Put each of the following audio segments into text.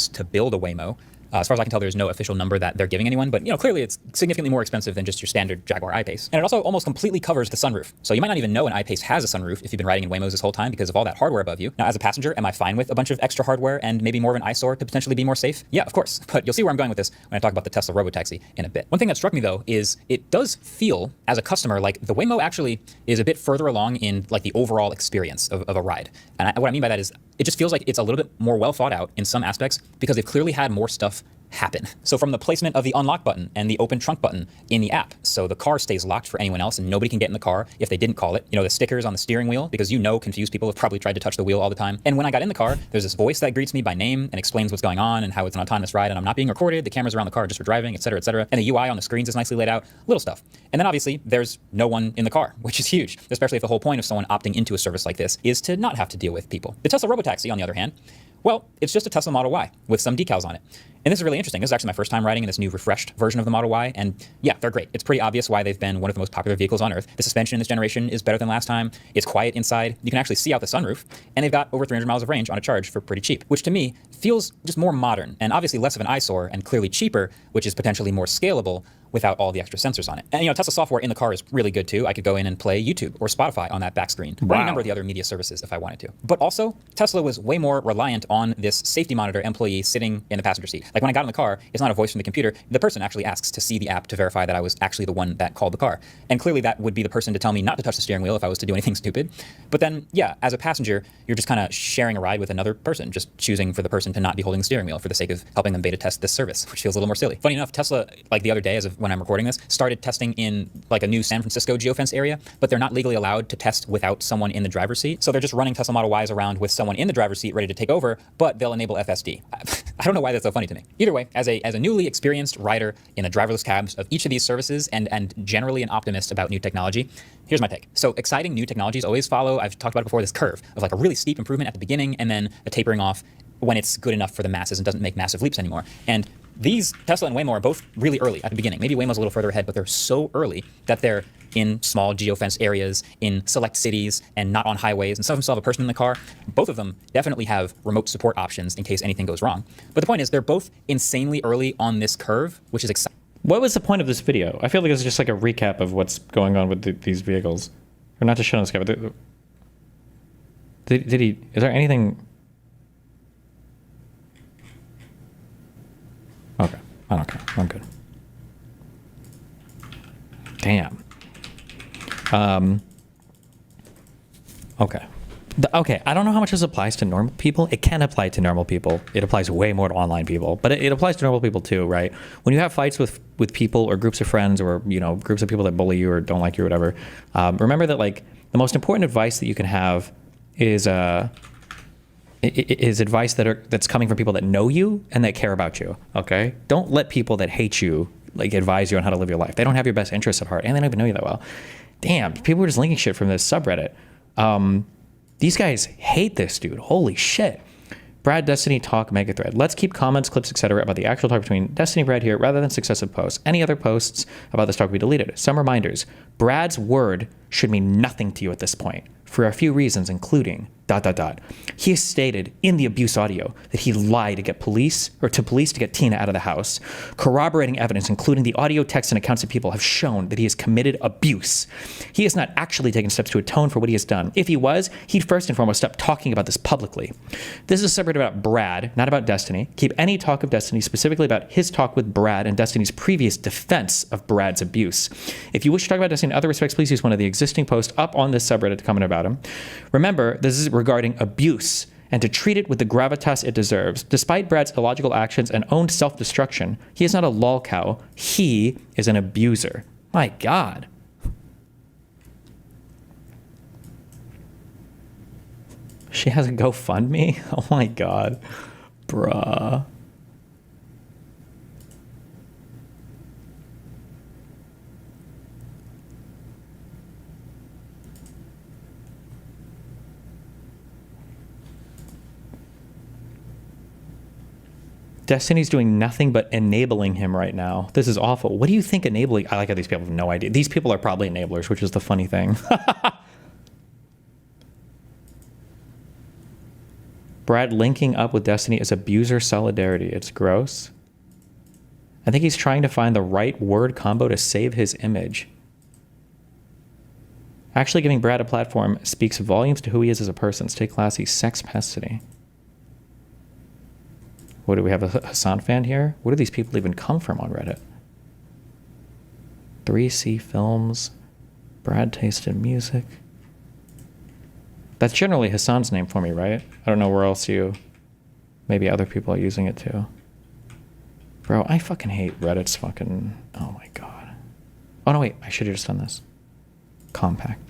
costs to build a Waymo. As far as I can tell, there's no official number that they're giving anyone, but clearly it's significantly more expensive than just your standard Jaguar I-Pace. And it also almost completely covers the sunroof. So you might not even know an I-Pace has a sunroof if you've been riding in Waymos this whole time because of all that hardware above you. Now, as a passenger, am I fine with a bunch of extra hardware and maybe more of an eyesore to potentially be more safe? Yeah, of course. But you'll see where I'm going with this when I talk about the Tesla Robotaxi in a bit. One thing that struck me though is it does feel as a customer like the Waymo actually is a bit further along in like the overall experience of a ride. And what I mean by that is it just feels like it's a little bit more well thought out in some aspects because they've clearly had more stuff happen. So from the placement of the unlock button and the open trunk button in the app, so the car stays locked for anyone else and nobody can get in the car if they didn't call it. The stickers on the steering wheel, because confused people have probably tried to touch the wheel all the time. And when I got in the car, there's this voice that greets me by name and explains what's going on and how it's an autonomous ride and I'm not being recorded. The cameras around the car just for driving, et cetera, et cetera. And the UI on the screens is nicely laid out, little stuff. And then obviously there's no one in the car, which is huge, especially if the whole point of someone opting into a service like this is to not have to deal with people. The Tesla Robotaxi, on the other hand, well, it's just a Tesla Model Y with some decals on it. And this is really interesting. This is actually my first time riding in this new refreshed version of the Model Y. And yeah, they're great. It's pretty obvious why they've been one of the most popular vehicles on Earth. The suspension in this generation is better than last time. It's quiet inside. You can actually see out the sunroof. And they've got over 300 miles of range on a charge for pretty cheap, which to me feels just more modern and obviously less of an eyesore and clearly cheaper, which is potentially more scalable without all the extra sensors on it. And Tesla software in the car is really good too. I could go in and play YouTube or Spotify on that back screen, or any number of the other media services if I wanted to. But also, Tesla was way more reliant on this safety monitor employee sitting in the passenger seat. Like when I got in the car, it's not a voice from the computer. The person actually asks to see the app to verify that I was actually the one that called the car. And clearly that would be the person to tell me not to touch the steering wheel if I was to do anything stupid. But then, yeah, as a passenger, you're just kind of sharing a ride with another person, just choosing for the person to not be holding the steering wheel for the sake of helping them beta test this service, which feels a little more silly. Funny enough, Tesla, like the other day, as of when I'm recording this, started testing in like a new San Francisco geofence area, but they're not legally allowed to test without someone in the driver's seat. So they're just running Tesla Model Ys around with someone in the driver's seat ready to take over, but they'll enable FSD. I don't know why that's so funny to me. Either way, as a newly experienced rider in the driverless cabs of each of these services and generally an optimist about new technology, here's my take. So exciting new technologies always follow, I've talked about it before, this curve of like a really steep improvement at the beginning and then a tapering off when it's good enough for the masses and doesn't make massive leaps anymore. And these, Tesla and Waymo, are both really early at the beginning. Maybe Waymo's a little further ahead, but they're so early that they're in small geofence areas, in select cities, and not on highways, and some of them still have a person in the car. Both of them definitely have remote support options in case anything goes wrong. But the point is, they're both insanely early on this curve, which is exciting. What was the point of this video? I feel like it's just like a recap of what's going on with these vehicles. Or not to shut on this guy, but did he, is there anything? Okay, I don't care. I'm good. Damn. Okay. Okay, I don't know how much this applies to normal people. It can apply to normal people. It applies way more to online people, but it applies to normal people too, right? When you have fights with people or groups of friends or, groups of people that bully you or don't like you or whatever, remember that like the most important advice that you can have is advice that's coming from people that know you and that care about you, okay? Don't let people that hate you like advise you on how to live your life. They don't have your best interests at heart and they don't even know you that well. Damn, people are just linking shit from this subreddit. These guys hate this dude. Holy shit. Brad Destiny talk mega thread. Let's keep comments, clips, etc. about the actual talk between Destiny and Brad here rather than successive posts. Any other posts about this talk will be deleted. Some reminders. Brad's word should mean nothing to you at this point for a few reasons, including ... He has stated in the abuse audio that he lied to get police to get Tina out of the house. Corroborating evidence, including the audio, text, and accounts of people, have shown that he has committed abuse. He has not actually taken steps to atone for what he has done. If he was, he'd first and foremost stop talking about this publicly. This is a subreddit about Brad, not about Destiny. Keep any talk of Destiny specifically about his talk with Brad and Destiny's previous defense of Brad's abuse. If you wish to talk about Destiny in other respects, please use one of the existing posts up on this subreddit to comment about him. Remember, this is regarding abuse and to treat it with the gravitas it deserves. Despite Brad's illogical actions and own self-destruction, he is not a lol cow. He is an abuser. My God. She has a GoFundMe? Oh my God. Bruh. Destiny's doing nothing but enabling him right now. This is awful. What do you think enabling? I like how these people have no idea. These people are probably enablers, which is the funny thing. Brad linking up with Destiny is abuser solidarity. It's gross. I think he's trying to find the right word combo to save his image. Actually giving Brad a platform speaks volumes to who he is as a person. Stay classy. Sex pestity. What, do we have a Hassan fan here? Where do these people even come from on Reddit? 3C Films. Brad tasted music. That's generally Hassan's name for me, right? I don't know where else maybe other people are using it too. Bro, I fucking hate Reddit's fucking, oh my God. Oh no, wait, I should have just done this. Compact.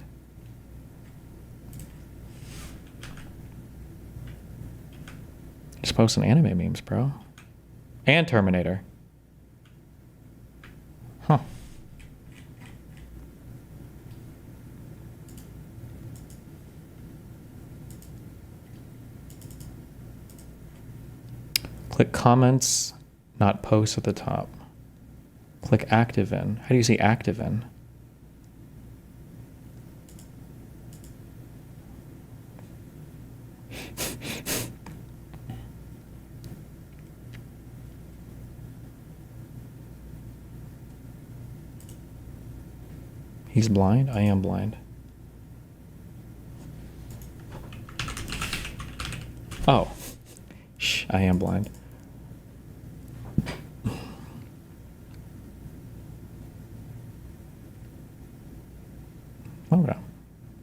Just posting anime memes, bro. And Terminator. Huh. Click comments, not posts at the top. Click active in. How do you see active in? He's blind? I am blind. Oh. Shh, I am blind. Oh, no.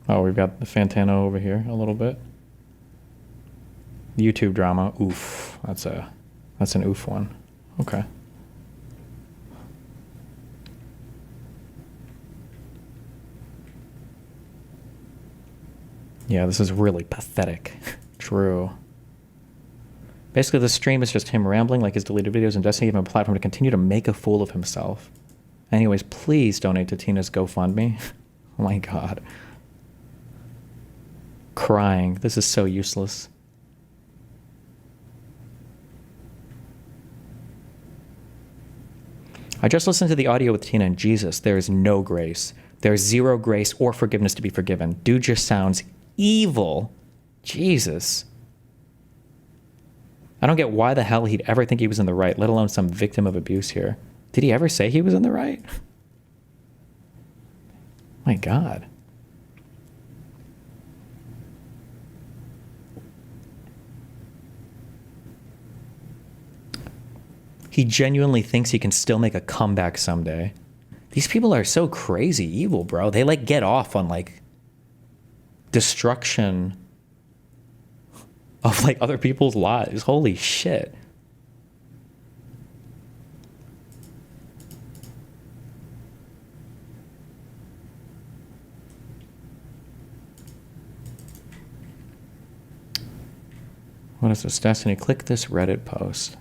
Oh, we've got the Fantano over here a little bit. YouTube drama. Oof. That's an oof one. Okay. Yeah, this is really pathetic. True. Basically, the stream is just him rambling like his deleted videos, and Destiny gave him a platform to continue to make a fool of himself. Anyways, please donate to Tina's GoFundMe. Oh my God. Crying. This is so useless. I just listened to the audio with Tina, and Jesus, there is no grace. There is zero grace or forgiveness to be forgiven. Dude just sounds evil. Jesus. I don't get why the hell he'd ever think he was in the right, let alone some victim of abuse here. Did he ever say he was in the right? My God. He genuinely thinks he can still make a comeback someday. These people are so crazy evil, bro. They like get off on like destruction of like other people's lives. Holy shit. What is this? Destiny, click this Reddit post.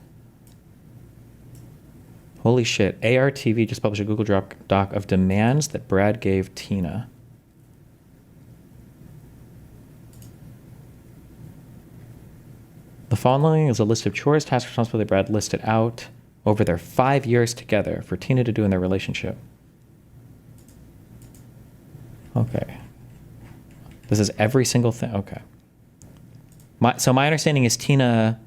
Holy shit. ARTV just published a Google Doc of demands that Brad gave Tina. The following is a list of chores, tasks, responsibilities Brad listed out over their 5 years together for Tina to do in their relationship. Okay. This is every single thing. Okay. So my understanding is Tina,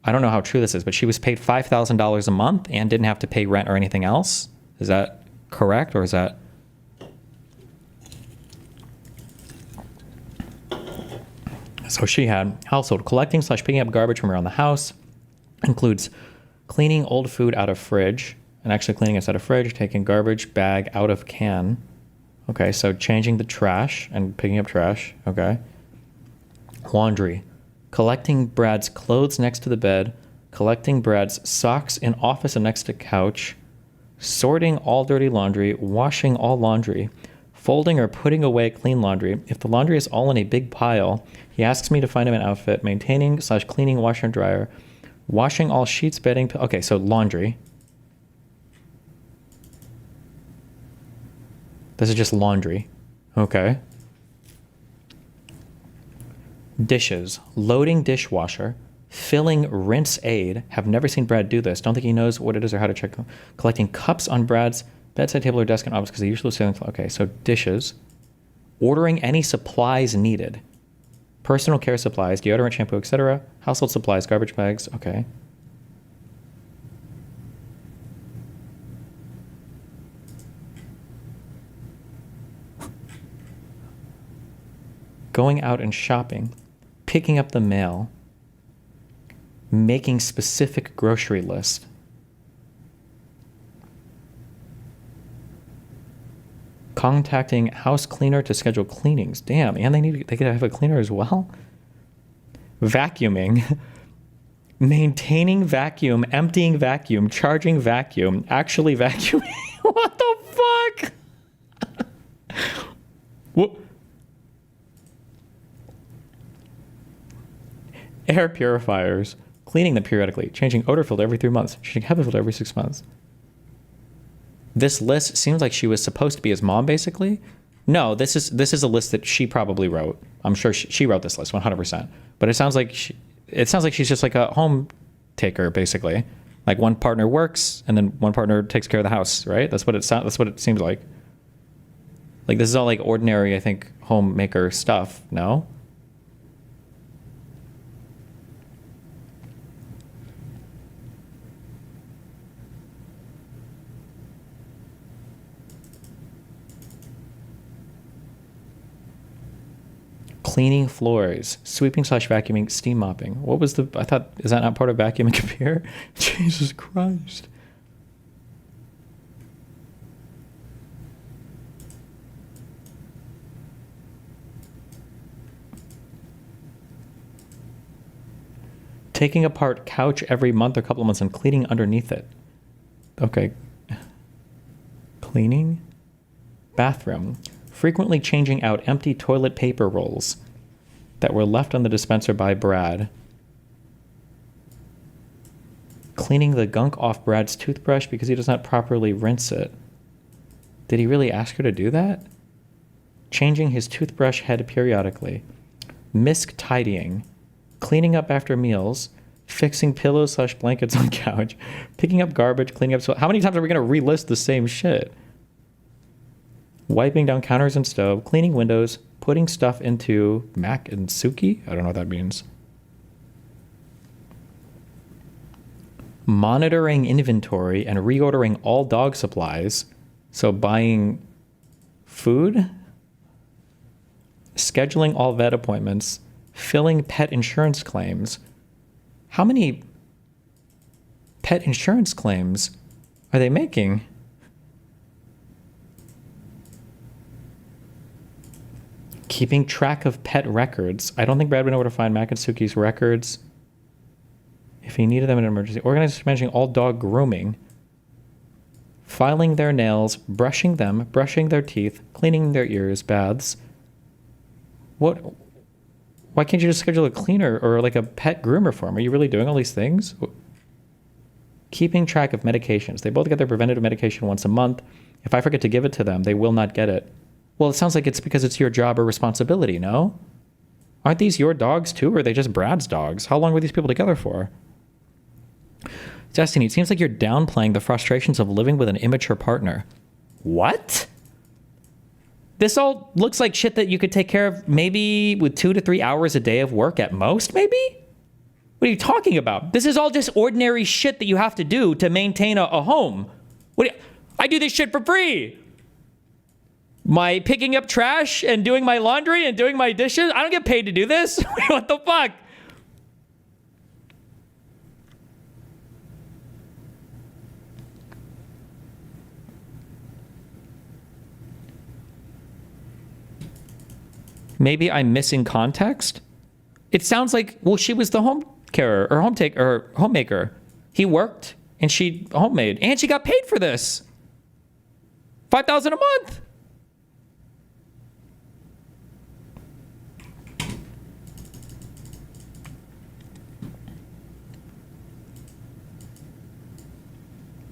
I don't know how true this is, but she was paid $5,000 a month and didn't have to pay rent or anything else. Is that correct, or is that? So she had household collecting / picking up garbage from around the house, includes cleaning old food out of fridge, and actually cleaning it out of fridge, taking garbage bag out of can. Okay, so changing the trash and picking up trash. Okay. Laundry. Collecting Brad's clothes next to the bed, collecting Brad's socks in office and next to couch, sorting all dirty laundry, washing all laundry, folding or putting away clean laundry. If the laundry is all in a big pile, he asks me to find him an outfit, maintaining / cleaning washer and dryer, washing all sheets, bedding. Okay, so laundry. This is just laundry. Okay. Dishes, loading dishwasher, filling rinse aid. Have never seen Brad do this. Don't think he knows what it is or how to check. Collecting cups on Brad's bedside table or desk in office because they usually say, okay, so dishes. Ordering any supplies needed. Personal care supplies, deodorant, shampoo, etc. Household supplies, garbage bags. Okay. Going out and shopping, picking up the mail, making specific grocery list. Contacting house cleaner to schedule cleanings. Damn, and they could have a cleaner as well. Vacuuming, maintaining vacuum, emptying vacuum, charging vacuum, actually vacuuming. What the fuck? What? Air purifiers, cleaning them periodically, changing odor filter every 3 months, changing HEPA filter every 6 months. This list seems like she was supposed to be his mom, basically. No, this is a list that she probably wrote. I'm sure she wrote this list 100%. But it sounds like she's just like a home taker, basically. Like one partner works and then one partner takes care of the house, right? That's what it seems like. Like this is all like ordinary, I think, homemaker stuff. No. Cleaning floors, sweeping / vacuuming, steam mopping. What was I thought, is that not part of vacuuming up here? Jesus Christ. Taking apart couch every month or couple of months and cleaning underneath it. Okay. Cleaning. Bathroom. Frequently changing out empty toilet paper rolls that were left on the dispenser by Brad. Cleaning the gunk off Brad's toothbrush because he does not properly rinse it. Did he really ask her to do that? Changing his toothbrush head periodically. Misc tidying. Cleaning up after meals. Fixing pillows / blankets on couch. Picking up garbage, cleaning up. So how many times are we going to relist the same shit? Wiping down counters and stove, cleaning windows, putting stuff into Mac and Suki? I don't know what that means. Monitoring inventory and reordering all dog supplies. So buying food, scheduling all vet appointments, filling pet insurance claims. How many pet insurance claims are they making? Keeping track of pet records. I don't think Brad would know where to find Mac and Suki's records if he needed them in an emergency. Organizing, managing all dog grooming. Filing their nails, brushing them, brushing their teeth, cleaning their ears, baths. What? Why can't you just schedule a cleaner or like a pet groomer for him? Are you really doing all these things? Keeping track of medications. They both get their preventative medication once a month. If I forget to give it to them, they will not get it. Well, it sounds like it's because it's your job or responsibility, no? Aren't these your dogs too, or are they just Brad's dogs? How long were these people together for? Destiny, it seems like you're downplaying the frustrations of living with an immature partner. What? This all looks like shit that you could take care of maybe with 2 to 3 hours a day of work at most, maybe? What are you talking about? This is all just ordinary shit that you have to do to maintain a home. I do this shit for free. My picking up trash and doing my laundry and doing my dishes, I don't get paid to do this. What the fuck? Maybe I'm missing context. It sounds like, well, she was the home carer or homemaker. He worked and she homemade and she got paid for this. $5,000 a month.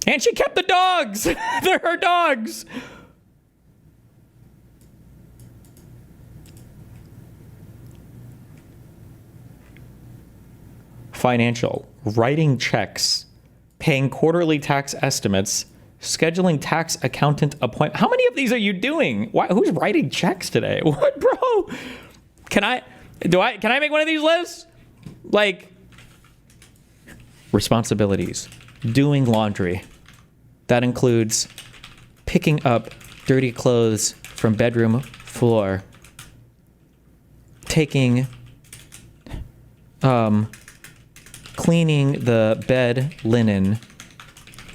And she kept the dogs. They're her dogs. Financial, writing checks, paying quarterly tax estimates, scheduling tax accountant appointment. How many of these are you doing? Who's writing checks today? What, bro? Can I make one of these lists? Like, responsibilities. Doing laundry. That includes picking up dirty clothes from bedroom floor. Taking, cleaning the bed linen.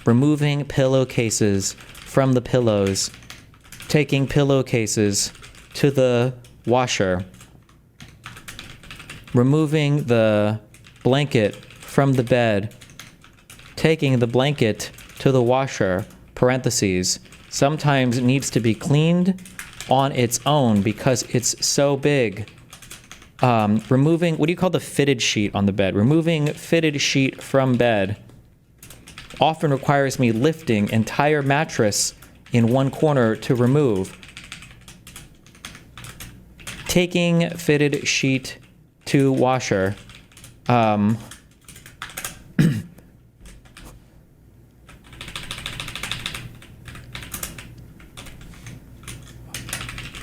Removing pillowcases from the pillows. Taking pillowcases to the washer. Removing the blanket from the bed. Taking the blanket to the washer, parentheses, sometimes needs to be cleaned on its own because it's so big. Removing, what do you call the fitted sheet on the bed? Removing fitted sheet from bed often requires me lifting entire mattress in one corner to remove. Taking fitted sheet to washer.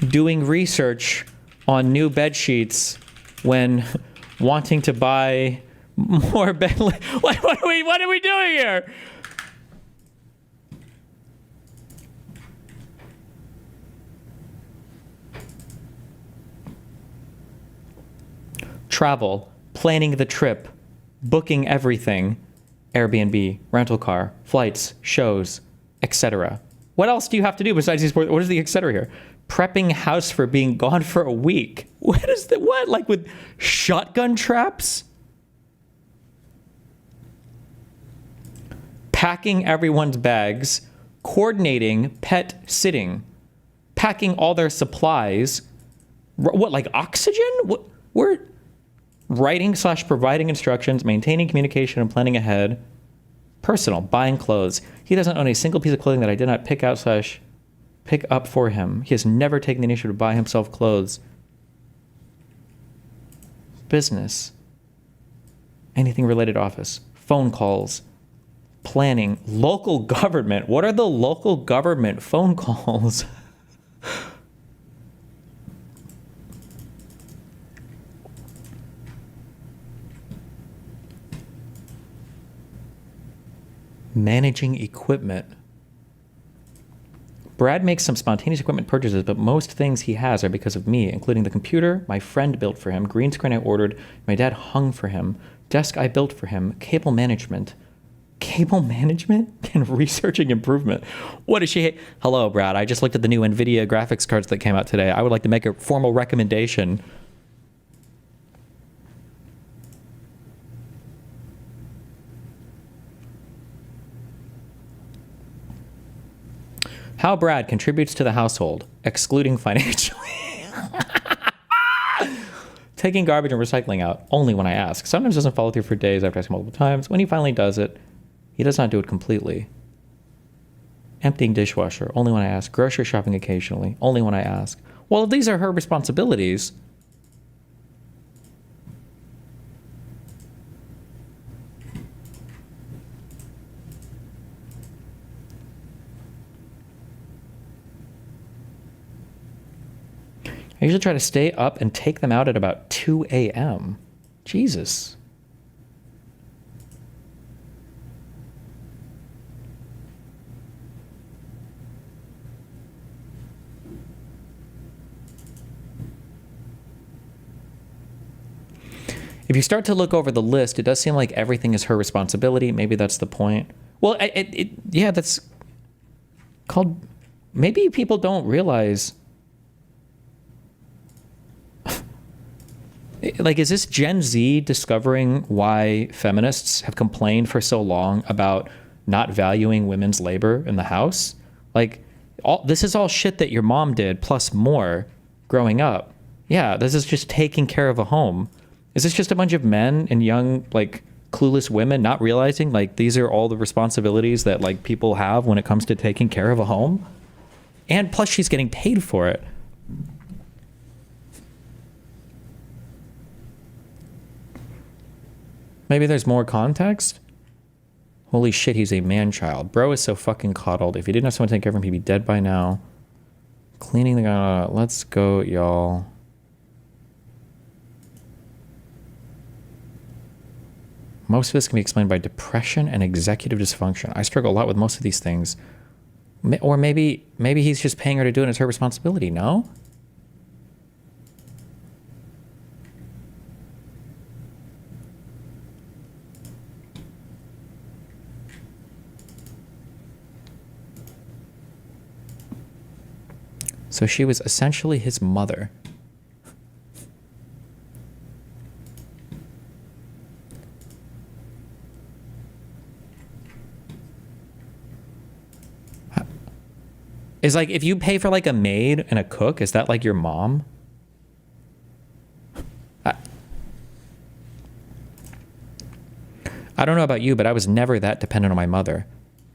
Doing research on new bed sheets when wanting to buy more bed. What are we doing here? Travel, planning the trip, booking everything, Airbnb, rental car, flights, shows, etc. What else do you have to do besides these? What is the etc. here? Prepping house for being gone for a week. What is that? What? Like with shotgun traps? Packing everyone's bags, coordinating pet sitting, packing all their supplies. What, like oxygen? We're writing / providing instructions, maintaining communication and planning ahead. Personal, buying clothes. He doesn't own a single piece of clothing that I did not pick out / pick up for him. He has never taken the initiative to buy himself clothes. Business. Anything related to office. Phone calls. Planning. Local government. What are the local government phone calls? Managing equipment. Brad makes some spontaneous equipment purchases, but most things he has are because of me, including the computer my friend built for him, green screen I ordered, my dad hung for him, desk I built for him, cable management. Cable management and researching improvement. What does she hate? Hello, Brad. I just looked at the new NVIDIA graphics cards that came out today. I would like to make a formal recommendation. How Brad contributes to the household, excluding financially. Taking garbage and recycling out, only when I ask. Sometimes doesn't follow through for days after asking multiple times. When he finally does it, he does not do it completely. Emptying dishwasher, only when I ask. Grocery shopping occasionally, only when I ask. Well, these are her responsibilities. I usually try to stay up and take them out at about 2 a.m. Jesus. If you start to look over the list, it does seem like everything is her responsibility. Maybe that's the point. Well, yeah, that's called... Maybe people don't realize... Like, is this Gen Z discovering why feminists have complained for so long about not valuing women's labor in the house? Like, this is all shit that your mom did, plus more, growing up. Yeah, this is just taking care of a home. Is this just a bunch of men and young, like, clueless women not realizing, like, these are all the responsibilities that, like, people have when it comes to taking care of a home? And plus, she's getting paid for it. Maybe there's more context? Holy shit, he's a man-child. Bro is so fucking coddled. If he didn't have someone to take care of him, he'd be dead by now. Cleaning the guy. Let's go, y'all. Most of this can be explained by depression and executive dysfunction. I struggle a lot with most of these things. Or maybe he's just paying her to do it as her responsibility, no? So she was essentially his mother. Is like, if you pay for like a maid and a cook, is that like your mom? I don't know about you, but I was never that dependent on my mother.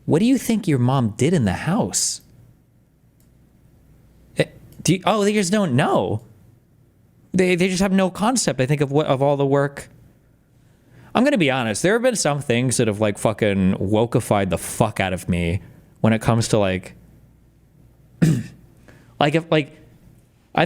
What do you think your mom did in the house? They just don't know. They just have no concept, I think, of all the work. I'm going to be honest. There have been some things that have like fucking wokeified the fuck out of me when it comes to like, I think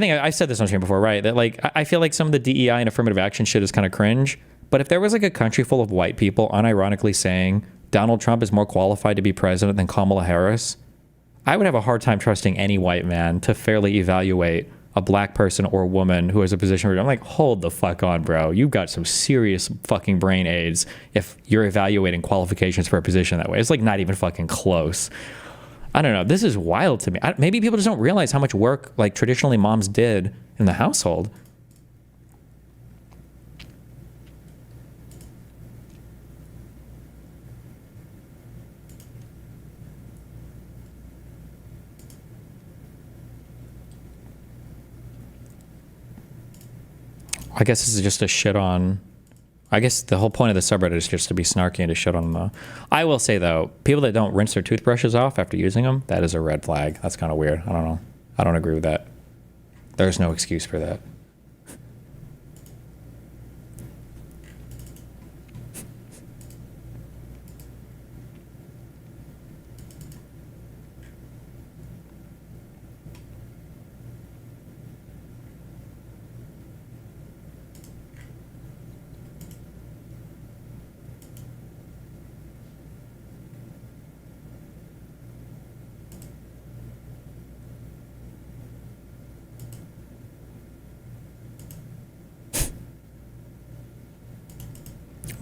I said this on stream before, right? That like, I feel like some of the DEI and affirmative action shit is kind of cringe. But if there was like a country full of white people unironically saying Donald Trump is more qualified to be president than Kamala Harris, I would have a hard time trusting any white man to fairly evaluate a black person or woman who has a position where I'm like, hold the fuck on, bro. You've got some serious fucking brain aids if you're evaluating qualifications for a position that way. It's like not even fucking close. I don't know. This is wild to me. Maybe people just don't realize how much work like traditionally moms did in the household. I guess this is just a shit on. I guess the whole point of the subreddit is just to be snarky and to shit on them. I will say though, people that don't rinse their toothbrushes off after using them, that is a red flag. That's kind of weird. I don't know. I don't agree with that. There's no excuse for that.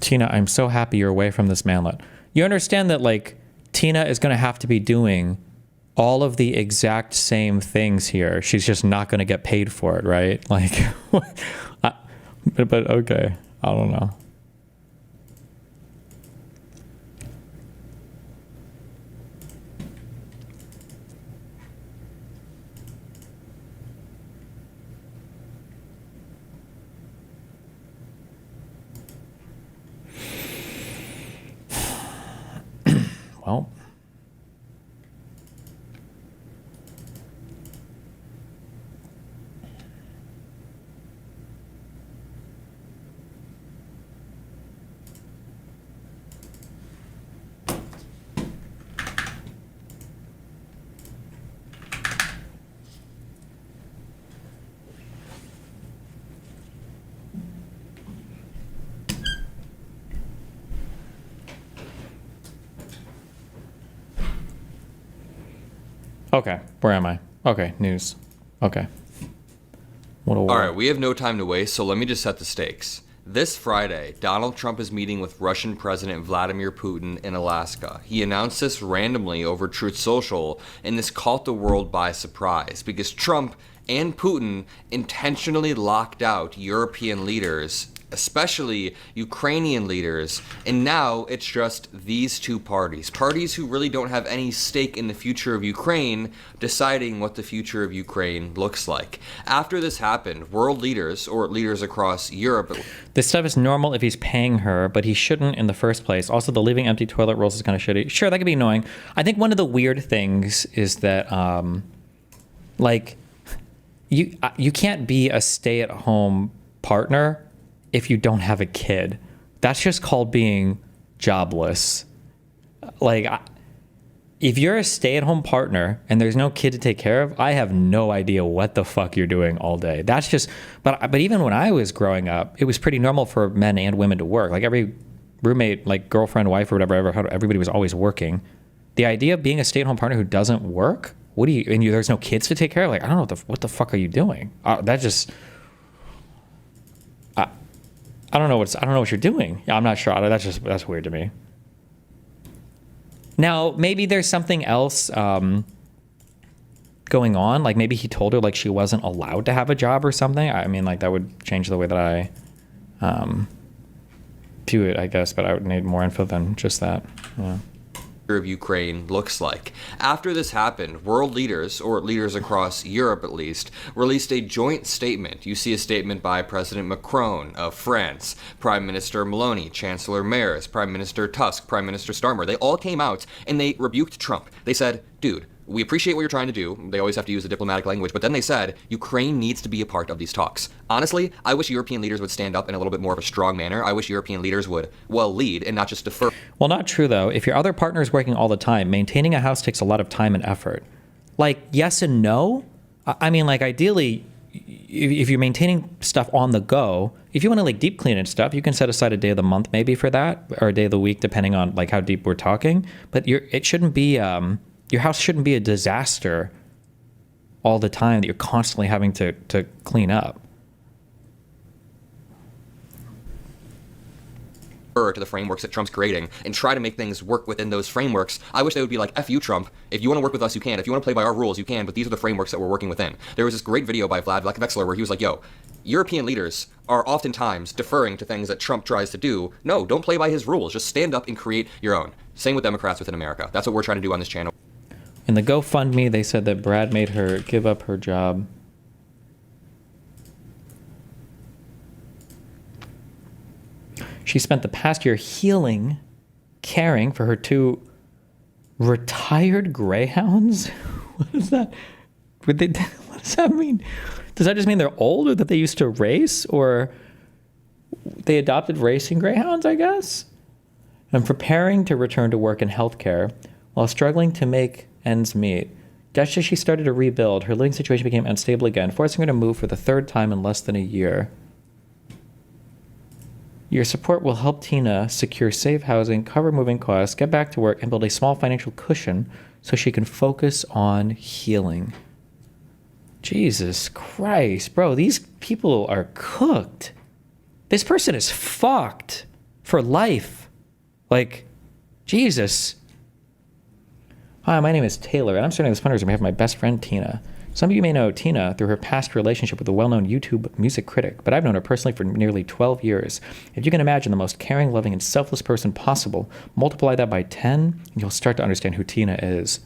Tina, I'm so happy you're away from this manlet. You understand that like Tina is going to have to be doing all of the exact same things here. She's just not going to get paid for it, right? Like, but okay. I don't know. Well, okay, where am I? Okay, news. Okay. What a war. All right, we have no time to waste, so let me just set the stakes. This Friday, Donald Trump is meeting with Russian President Vladimir Putin in Alaska. He announced this randomly over Truth Social, and this caught the world by surprise because Trump and Putin intentionally locked out European leaders, especially Ukrainian leaders, and now it's just these two parties who really don't have any stake in the future of Ukraine, deciding what the future of Ukraine looks like. After this happened, world leaders, or leaders across Europe... This stuff is normal if he's paying her, but he shouldn't in the first place. Also, the leaving empty toilet rolls is kind of shitty. Sure, that could be annoying. I think one of the weird things is that, like, you can't be a stay-at-home partner if you don't have a kid. That's just called being jobless. Like, if you're a stay-at-home partner and there's no kid to take care of, I have no idea what the fuck you're doing all day. That's just, but even when I was growing up, it was pretty normal for men and women to work. Like every roommate, like girlfriend, wife, or whatever, how everybody was always working. The idea of being a stay-at-home partner who doesn't work, there's no kids to take care of. Like, I don't know what the fuck are you doing? That just, I don't know what you're doing. I'm not sure. That's weird to me. Now, maybe there's something else going on. Like maybe he told her like she wasn't allowed to have a job or something. I mean, like that would change the way that I view it, I guess. But I would need more info than just that. Yeah. Of Ukraine looks like. After this happened, world leaders, or leaders across Europe at least, released a joint statement. You see a statement by President Macron of France, Prime Minister Meloni, Chancellor Merz, Prime Minister Tusk, Prime Minister Starmer. They all came out and they rebuked Trump. They said, dude, we appreciate what you're trying to do. They always have to use the diplomatic language. But then they said, Ukraine needs to be a part of these talks. Honestly, I wish European leaders would stand up in a little bit more of a strong manner. I wish European leaders would, lead and not just defer. Well, not true, though. If your other partner is working all the time, maintaining a house takes a lot of time and effort. Like, yes and no. I mean, like, ideally, if you're maintaining stuff on the go, if you want to, like, deep clean and stuff, you can set aside a day of the month maybe for that, or a day of the week, depending on, like, how deep we're talking. But it shouldn't be... your house shouldn't be a disaster all the time that you're constantly having to clean up. To the frameworks that Trump's creating and try to make things work within those frameworks. I wish they would be like, F you, Trump. If you want to work with us, you can. If you want to play by our rules, you can. But these are the frameworks that we're working within. There was this great video by Vlad Vexler where he was like, yo, European leaders are oftentimes deferring to things that Trump tries to do. No, don't play by his rules. Just stand up and create your own. Same with Democrats within America. That's what we're trying to do on this channel. In the GoFundMe, they said that Brad made her give up her job. She spent the past year healing, caring for her 2 retired greyhounds. What is that? What does that mean? Does that just mean they're old, or that they used to race, or they adopted racing greyhounds, I guess? And preparing to return to work in healthcare while struggling to make ends meet. Just as she started to rebuild, her living situation became unstable again, forcing her to move for the 3rd time in less than a year. Your support will help Tina secure safe housing, cover moving costs, get back to work, and build a small financial cushion so she can focus on healing. Jesus Christ, bro, these people are cooked. This person is fucked for life. Like, Jesus. Hi, my name is Taylor, and I'm starting this fundraiser on behalf of my best friend, Tina. Some of you may know Tina through her past relationship with a well-known YouTube music critic, but I've known her personally for nearly 12 years. If you can imagine the most caring, loving, and selfless person possible, multiply that by 10, and you'll start to understand who Tina is.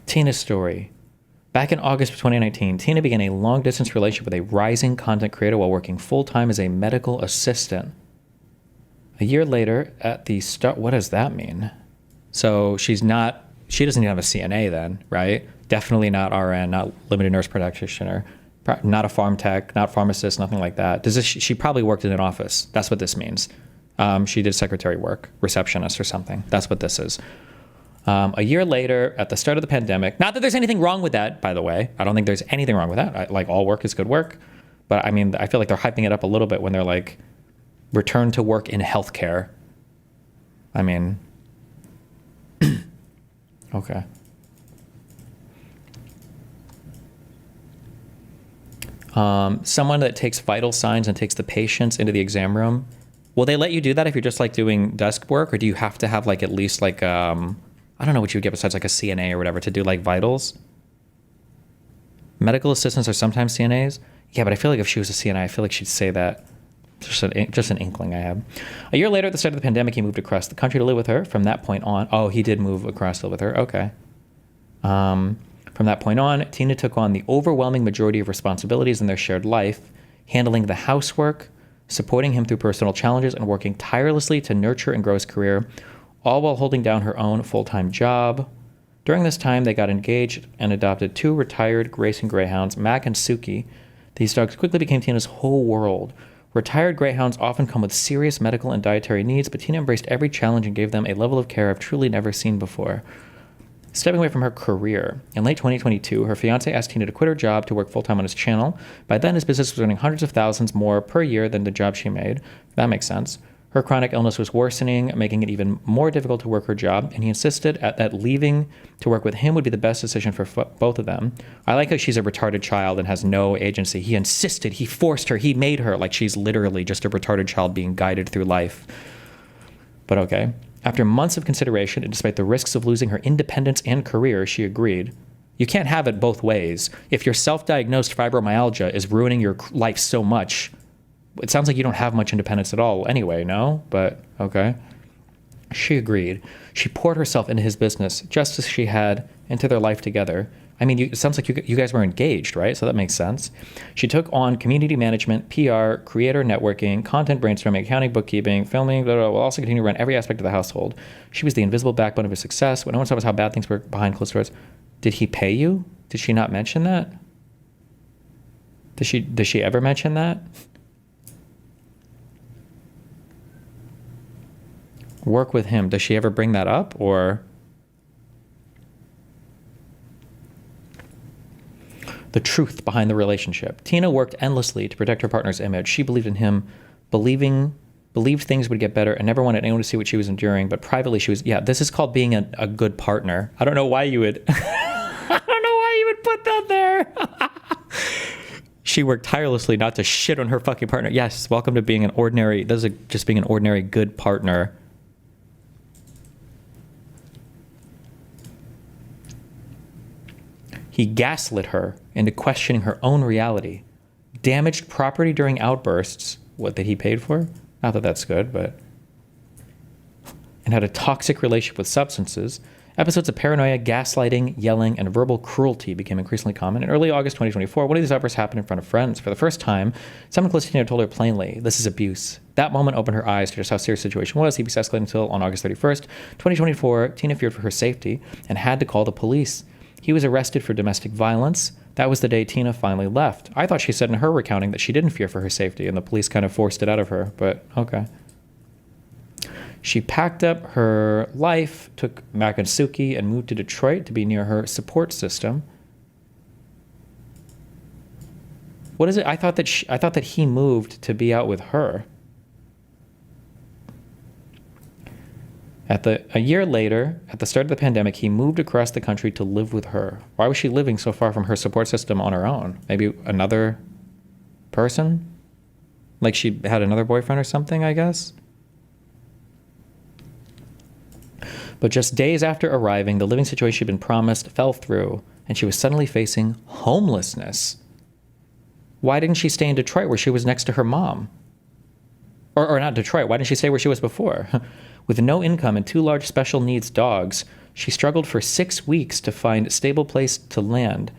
Tina's story. Back in August of 2019, Tina began a long-distance relationship with a rising content creator while working full-time as a medical assistant. A year later, at the start, what does that mean? So she doesn't even have a CNA then, right? Definitely not RN, not limited nurse practitioner, not a pharm tech, not pharmacist, nothing like that. She probably worked in an office. That's what this means. She did secretary work, receptionist or something. That's what this is. A year later, at the start of the pandemic, not that there's anything wrong with that, by the way. I don't think there's anything wrong with that. Like, all work is good work. But I mean, I feel like they're hyping it up a little bit when they're like, return to work in healthcare. I mean, okay. Someone that takes vital signs and takes the patients into the exam room. Will they let you do that if you're just like doing desk work, or do you have to have like at least like I don't know what you would get besides like a CNA or whatever to do like vitals? Medical assistants are sometimes CNAs. Yeah, but I feel like if she was a CNA, I feel like she'd say that. Just an inkling I have. A year later, at the start of the pandemic, he moved across the country to live with her. From that point on, he did move across to live with her. Okay. From that point on, Tina took on the overwhelming majority of responsibilities in their shared life, handling the housework, supporting him through personal challenges, and working tirelessly to nurture and grow his career, all while holding down her own full-time job. During this time, they got engaged and adopted 2 retired racing greyhounds, Mac and Suki. These dogs quickly became Tina's whole world. Retired greyhounds often come with serious medical and dietary needs, but Tina embraced every challenge and gave them a level of care I've truly never seen before. stepping away from her career. In late 2022, her fiance asked Tina to quit her job to work full-time on his channel. By then, his business was earning hundreds of thousands more per year than the job she made. That makes sense. Her chronic illness was worsening, making it even more difficult to work her job, and he insisted that leaving to work with him would be the best decision for both of them. I like how she's a retarded child and has no agency. He insisted, he forced her, he made her, like she's literally just a retarded child being guided through life. But okay. After months of consideration, and despite the risks of losing her independence and career, she agreed. You can't have it both ways. If your self-diagnosed fibromyalgia is ruining your life so much, it sounds like you don't have much independence at all anyway, no? But okay. She agreed. She poured herself into his business just as she had into their life together. I mean, it sounds like you guys were engaged, right? So that makes sense. She took on community management, PR, creator networking, content brainstorming, accounting, bookkeeping, filming, blah, blah, blah, while also continuing to run every aspect of the household. She was the invisible backbone of his success. When no one saw how bad things were behind closed doors. Did he pay you? Did she not mention that? Does she ever mention that? Work with him. Does she ever bring that up, or? The truth behind the relationship. Tina worked endlessly to protect her partner's image. She believed in him, believed things would get better, and never wanted anyone to see what she was enduring. But privately, she was, this is called being a good partner. I don't know why you would, I don't know why you would put that there. She worked tirelessly not to shit on her fucking partner. Yes, welcome to being an ordinary, this is just being an ordinary good partner. He gaslit her into questioning her own reality, damaged property during outbursts, what that he paid for? Not that that's good, but... And had a toxic relationship with substances. Episodes of paranoia, gaslighting, yelling, and verbal cruelty became increasingly common. In early August 2024, one of these outbursts happened in front of friends. For the first time, someone close to Tina told her plainly, this is abuse. That moment opened her eyes to just how serious the situation was. He was escalating until on August 31st, 2024, Tina feared for her safety and had to call the police. He was arrested for domestic violence. That was the day Tina finally left. I thought she said in her recounting that she didn't fear for her safety, and the police kind of forced it out of her, but okay. She packed up her life, took Mac and Suki, and moved to Detroit to be near her support system. What is it? I thought that he moved to be out with her. A year later, at the start of the pandemic, he moved across the country to live with her. Why was she living so far from her support system on her own? Maybe another person? Like she had another boyfriend or something, I guess? But just days after arriving, the living situation she'd been promised fell through, and she was suddenly facing homelessness. Why didn't she stay in Detroit where she was next to her mom? Or not Detroit, why didn't she stay where she was before? With no income and 2 large special needs dogs, she struggled for 6 weeks to find a stable place to land.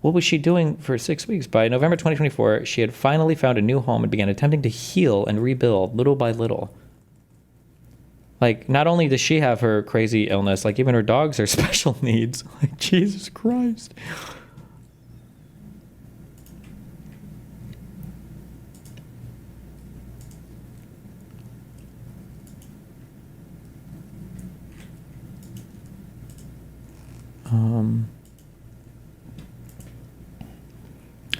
What was she doing for 6 weeks? By November 2024, she had finally found a new home and began attempting to heal and rebuild little by little. Like, not only does she have her crazy illness, like even her dogs are special needs. Like, Jesus Christ.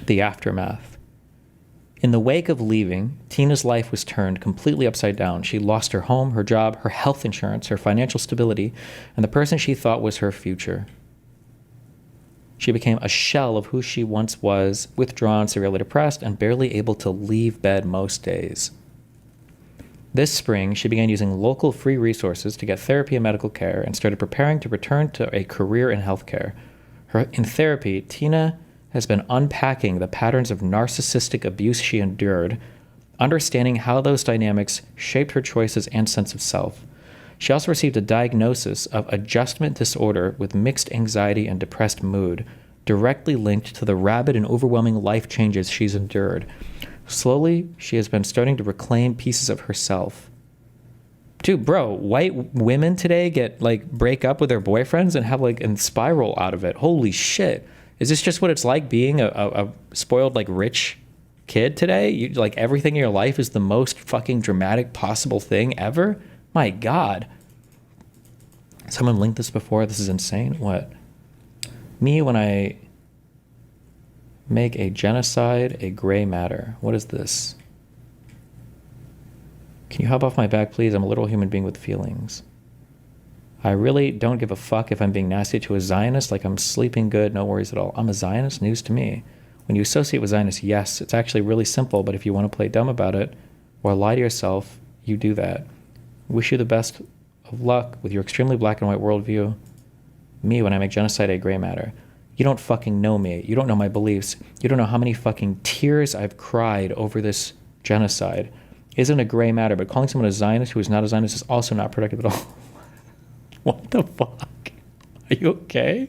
The aftermath. In the wake of leaving, Tina's life was turned completely upside down. She lost her home, her job, her health insurance, her financial stability, and the person she thought was her future. She became a shell of who she once was, withdrawn, severely depressed, and barely able to leave bed most days. This spring, she began using local free resources to get therapy and medical care and started preparing to return to a career in healthcare. In therapy, Tina has been unpacking the patterns of narcissistic abuse she endured, understanding how those dynamics shaped her choices and sense of self. She also received a diagnosis of adjustment disorder with mixed anxiety and depressed mood, directly linked to the rapid and overwhelming life changes she's endured. Slowly, she has been starting to reclaim pieces of herself. Dude, bro, white women today break up with their boyfriends and have and spiral out of it. Holy shit. Is this just what it's like being a spoiled, rich kid today? Everything in your life is the most fucking dramatic possible thing ever? My God. Someone linked this before. This is insane. What? Me when I make a genocide a gray matter. What is this? Can you hop off my back, please? I'm a little human being with feelings. I really don't give a fuck if I'm being nasty to a Zionist, like I'm sleeping good, no worries at all. I'm a Zionist? News to me. When you associate with Zionists, yes, it's actually really simple, but if you want to play dumb about it or lie to yourself, you do that. Wish you the best of luck with your extremely black and white worldview. Me, when I make genocide a gray matter. You don't fucking know me. You don't know my beliefs. You don't know how many fucking tears I've cried over this genocide. Isn't a gray matter, but calling someone a Zionist who is not a Zionist is also not productive at all. What the fuck? Are you okay?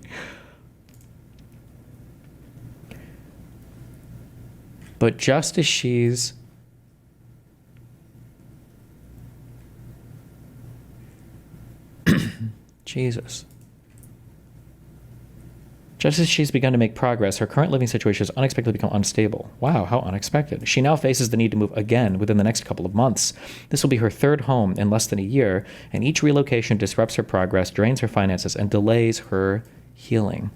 But just as she's Jesus. Just as she's begun to make progress, her current living situation has unexpectedly become unstable. Wow, how unexpected. She now faces the need to move again within the next couple of months. This will be her third home in less than a year, and each relocation disrupts her progress, drains her finances, and delays her healing.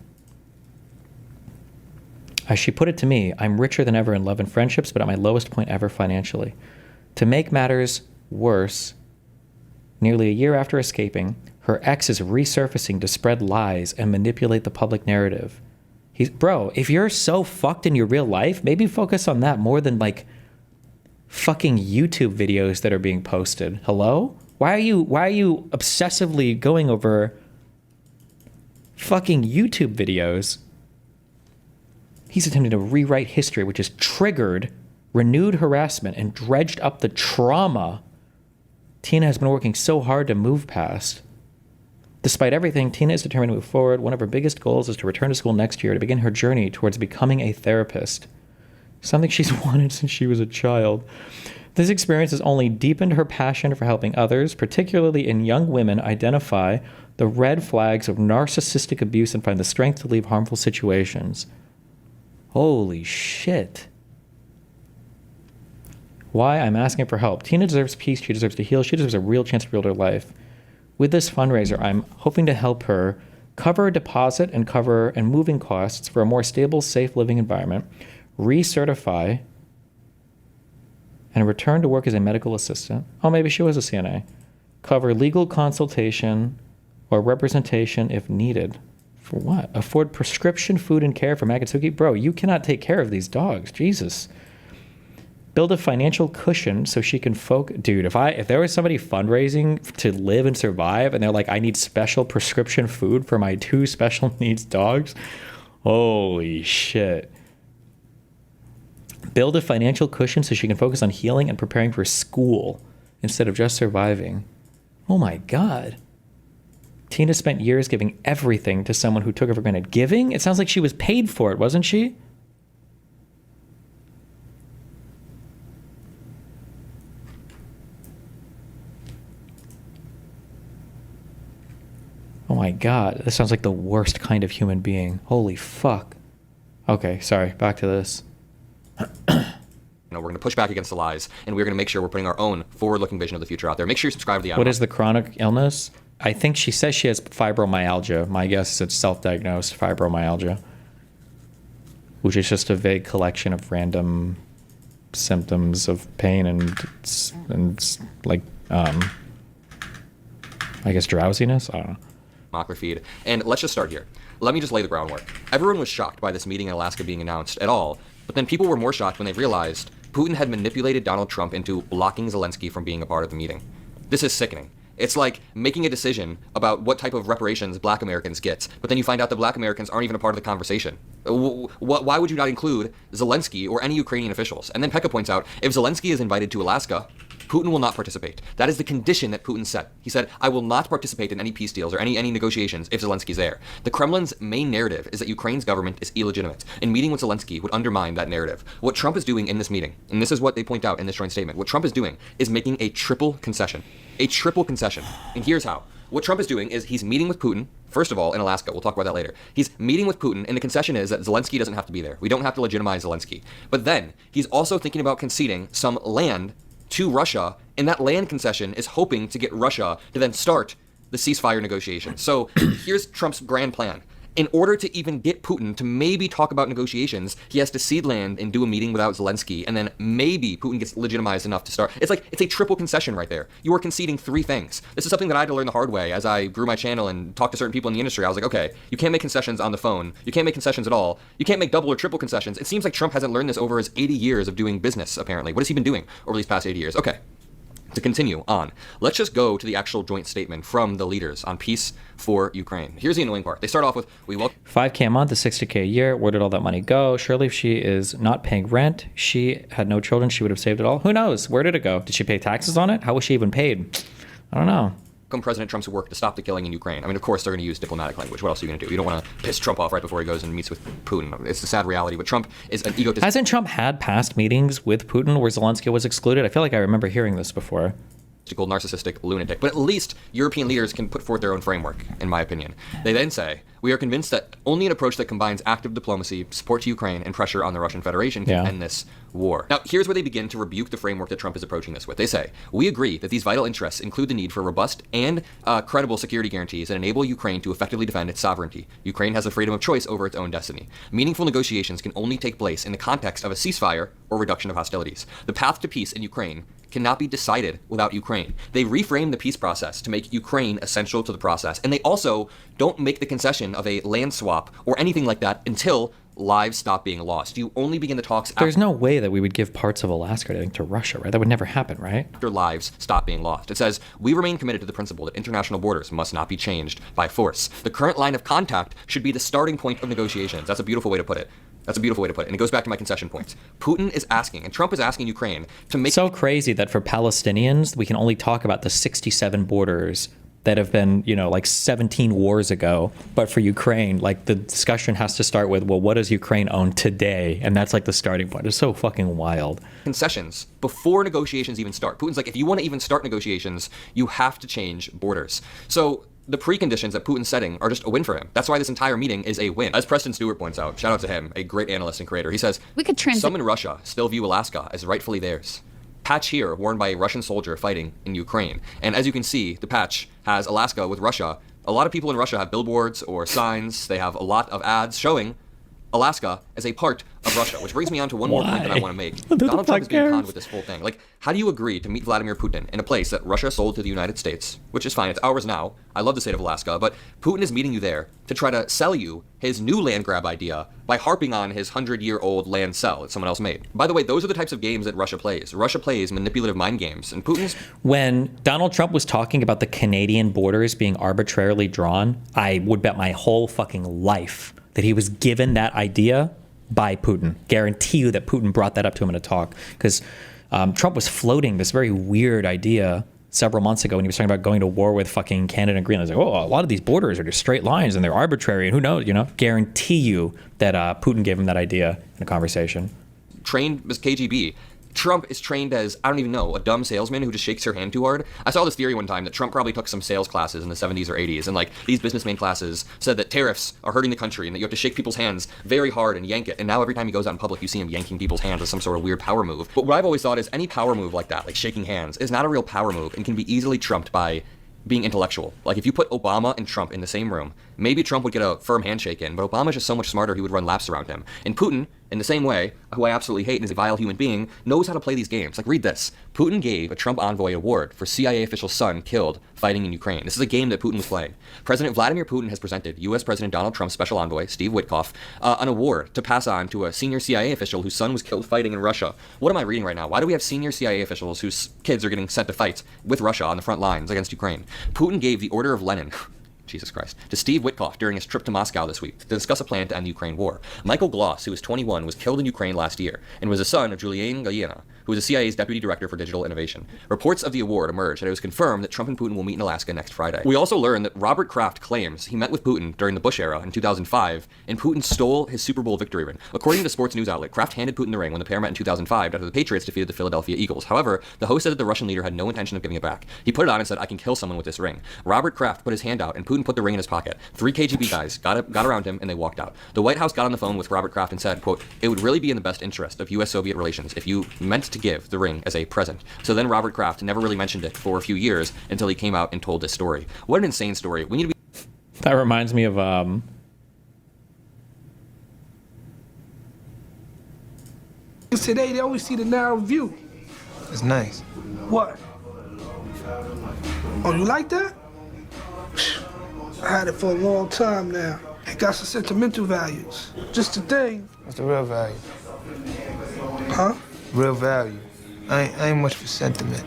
As she put it to me, I'm richer than ever in love and friendships, but at my lowest point ever financially. To make matters worse, nearly a year after escaping, her ex is resurfacing to spread lies and manipulate the public narrative. Bro, if you're so fucked in your real life, maybe focus on that more than like fucking YouTube videos that are being posted. Hello? Why are you obsessively going over fucking YouTube videos? He's attempting to rewrite history, which has triggered renewed harassment and dredged up the trauma Tina has been working so hard to move past. Despite everything, Tina is determined to move forward. One of her biggest goals is to return to school next year to begin her journey towards becoming a therapist, something she's wanted since she was a child. This experience has only deepened her passion for helping others, particularly in young women, identify the red flags of narcissistic abuse and find the strength to leave harmful situations. Holy shit. Why? I'm asking for help. Tina deserves peace. She deserves to heal. She deserves a real chance to rebuild her life. With this fundraiser, I'm hoping to help her cover a deposit and moving costs for a more stable, safe living environment, recertify, and return to work as a medical assistant. Oh, maybe she was a CNA. Cover legal consultation or representation if needed. For what? Afford prescription food and care for Magatsuki? Bro, you cannot take care of these dogs. Jesus. Build a financial cushion so she can Dude, if there was somebody fundraising to live and survive and they're like, I need special prescription food for my 2 special needs dogs. Holy shit. Build a financial cushion so she can focus on healing and preparing for school instead of just surviving. Oh my God. Tina spent years giving everything to someone who took her for granted. Giving? It sounds like she was paid for it, wasn't she? Oh my God, this sounds like the worst kind of human being. Holy fuck. Okay, sorry, back to this. We're going to push back against the lies, and we're going to make sure we're putting our own forward-looking vision of the future out there. Make sure you subscribe to the What is the chronic illness? I think she says she has fibromyalgia. My guess is it's self-diagnosed fibromyalgia, which is just a vague collection of random symptoms of pain and like, I guess drowsiness? I don't know. Mockler feed. And let's just start here. Let me just lay the groundwork. Everyone was shocked by this meeting in Alaska being announced at all, but then people were more shocked when they realized Putin had manipulated Donald Trump into blocking Zelensky from being a part of the meeting. This is sickening. It's like making a decision about what type of reparations Black Americans get, but then you find out that Black Americans aren't even a part of the conversation. Why would you not include Zelensky or any Ukrainian officials? And then Pekka points out, if Zelensky is invited to Alaska, Putin will not participate. That is the condition that Putin set. He said, I will not participate in any peace deals or any negotiations if Zelensky's there. The Kremlin's main narrative is that Ukraine's government is illegitimate, and meeting with Zelensky would undermine that narrative. What Trump is doing in this meeting, and this is what they point out in this joint statement, what Trump is doing is making a triple concession. A triple concession. And here's how. What Trump is doing is he's meeting with Putin, first of all, in Alaska. We'll talk about that later. He's meeting with Putin, and the concession is that Zelensky doesn't have to be there. We don't have to legitimize Zelensky. But then he's also thinking about conceding some land to Russia, and that land concession is hoping to get Russia to then start the ceasefire negotiations. So here's Trump's grand plan. In order to even get Putin to maybe talk about negotiations, he has to cede land and do a meeting without Zelensky, and then maybe Putin gets legitimized enough to start. It's a triple concession right there. You are conceding 3 things. This is something that I had to learn the hard way as I grew my channel and talked to certain people in the industry. I was like, okay, you can't make concessions on the phone. You can't make concessions at all. You can't make double or triple concessions. It seems like Trump hasn't learned this over his 80 years of doing business, apparently. What has he been doing over these past 80 years? Okay. To continue on, let's just go to the actual joint statement from the leaders on peace for Ukraine. Here's the annoying part. They start off with, we welcome $5K a month to $60K a year. Where did all that money go? Surely if she is not paying rent, she had no children, she would have saved it all. Who knows? Where did it go? Did she pay taxes on it? How was she even paid? I don't know. President Trump's work to stop the killing in Ukraine. I mean, of course, they're going to use diplomatic language. What else are you going to do? You don't want to piss Trump off right before he goes and meets with Putin. It's the sad reality. But Trump is an egotist. Hasn't Trump had past meetings with Putin where Zelensky was excluded? I feel like I remember hearing this before. Narcissistic lunatic. But at least European leaders can put forth their own framework, in my opinion. They then say, we are convinced that only an approach that combines active diplomacy, support to Ukraine, and pressure on the Russian Federation can end this war. Now, here's where they begin to rebuke the framework that Trump is approaching this with. They say, we agree that these vital interests include the need for robust and credible security guarantees that enable Ukraine to effectively defend its sovereignty. Ukraine has the freedom of choice over its own destiny. Meaningful negotiations can only take place in the context of a ceasefire or reduction of hostilities. The path to peace in Ukraine cannot be decided without Ukraine. They reframe the peace process to make Ukraine essential to the process. And they also don't make the concession of a land swap or anything like that until lives stop being lost. You only begin the talks There's no way that we would give parts of Alaska, I think, to Russia, right? That would never happen, right? after lives stop being lost. It says, we remain committed to the principle that international borders must not be changed by force. The current line of contact should be the starting point of negotiations. That's a beautiful way to put it. That's a beautiful way to put it. And it goes back to my concession points. Putin is asking, and Trump is asking Ukraine to make... So crazy that for Palestinians, we can only talk about the 67 borders that have been, like 17 wars ago. But for Ukraine, like the discussion has to start with, well, what does Ukraine own today? And that's like the starting point. It's so fucking wild. concessions before negotiations even start. Putin's like, if you want to even start negotiations, you have to change borders. So the preconditions that Putin's setting are just a win for him. That's why this entire meeting is a win. As Preston Stewart points out, shout out to him, a great analyst and creator. He says, some in Russia still view Alaska as rightfully theirs. Patch here worn by a Russian soldier fighting in Ukraine. And as you can see, the patch has Alaska with Russia. A lot of people in Russia have billboards or signs. They have a lot of ads showing Alaska as a part of Russia, which brings me on to one more point that I want to make. Donald Trump is being conned with this whole thing. Like, how do you agree to meet Vladimir Putin in a place that Russia sold to the United States, which is fine, it's ours now. I love the state of Alaska, but Putin is meeting you there to try to sell you his new land grab idea by harping on his 100-year-old land sell that someone else made. By the way, those are the types of games that Russia plays. Russia plays manipulative mind games, and Putin's... When Donald Trump was talking about the Canadian borders being arbitrarily drawn, I would bet my whole fucking life that he was given that idea by Putin. Guarantee you that Putin brought that up to him in a talk, because Trump was floating this very weird idea several months ago when he was talking about going to war with fucking Canada and Greenland. He's like, oh, a lot of these borders are just straight lines and they're arbitrary, and who knows, Guarantee you that Putin gave him that idea in a conversation. Trained as KGB. Trump is trained as, I don't even know, a dumb salesman who just shakes your hand too hard. I saw this theory one time that Trump probably took some sales classes in the 70s or 80s, and like these businessman classes said that tariffs are hurting the country and that you have to shake people's hands very hard and yank it. And now every time he goes out in public, you see him yanking people's hands as some sort of weird power move. But what I've always thought is any power move like that, like shaking hands, is not a real power move and can be easily trumped by being intellectual. Like if you put Obama and Trump in the same room, maybe Trump would get a firm handshake in, but Obama's just so much smarter he would run laps around him. And Putin, in the same way, who I absolutely hate and is a vile human being, knows how to play these games. Like read this. Putin gave a Trump envoy award for CIA official's son killed fighting in Ukraine. This is a game that Putin was playing. President Vladimir Putin has presented U.S. President Donald Trump's special envoy, Steve Witkoff, an award to pass on to a senior CIA official whose son was killed fighting in Russia. What am I reading right now? Why do we have senior CIA officials whose kids are getting sent to fight with Russia on the front lines against Ukraine? Putin gave the Order of Lenin Jesus Christ, to Steve Witkoff during his trip to Moscow this week to discuss a plan to end the Ukraine war. Michael Gloss, who was 21, was killed in Ukraine last year and was the son of Julian Gallina, who was the CIA's deputy director for digital innovation. Reports of the award emerged, and it was confirmed that Trump and Putin will meet in Alaska next Friday. We also learned that Robert Kraft claims he met with Putin during the Bush era in 2005, and Putin stole his Super Bowl victory ring. According to sports news outlet, Kraft handed Putin the ring when the pair met in 2005 after the Patriots defeated the Philadelphia Eagles. However, the host said that the Russian leader had no intention of giving it back. He put it on and said, "I can kill someone with this ring." Robert Kraft put his hand out, and Putin put the ring in his pocket. 3 KGB guys got around him, and they walked out. The White House got on the phone with Robert Kraft and said, quote, "It would really be in the best interest of U.S.-Soviet relations if you meant to give the ring as a present. So then Robert Kraft never really mentioned it for a few years until he came out and told this story. What an insane story. We need to be... That reminds me of Today they always see the narrow view. It's nice. What? Oh, you like that? I had it for a long time now. It got some sentimental values. Just the thing. What's the real value? Huh? Real value. I ain't much for sentiment.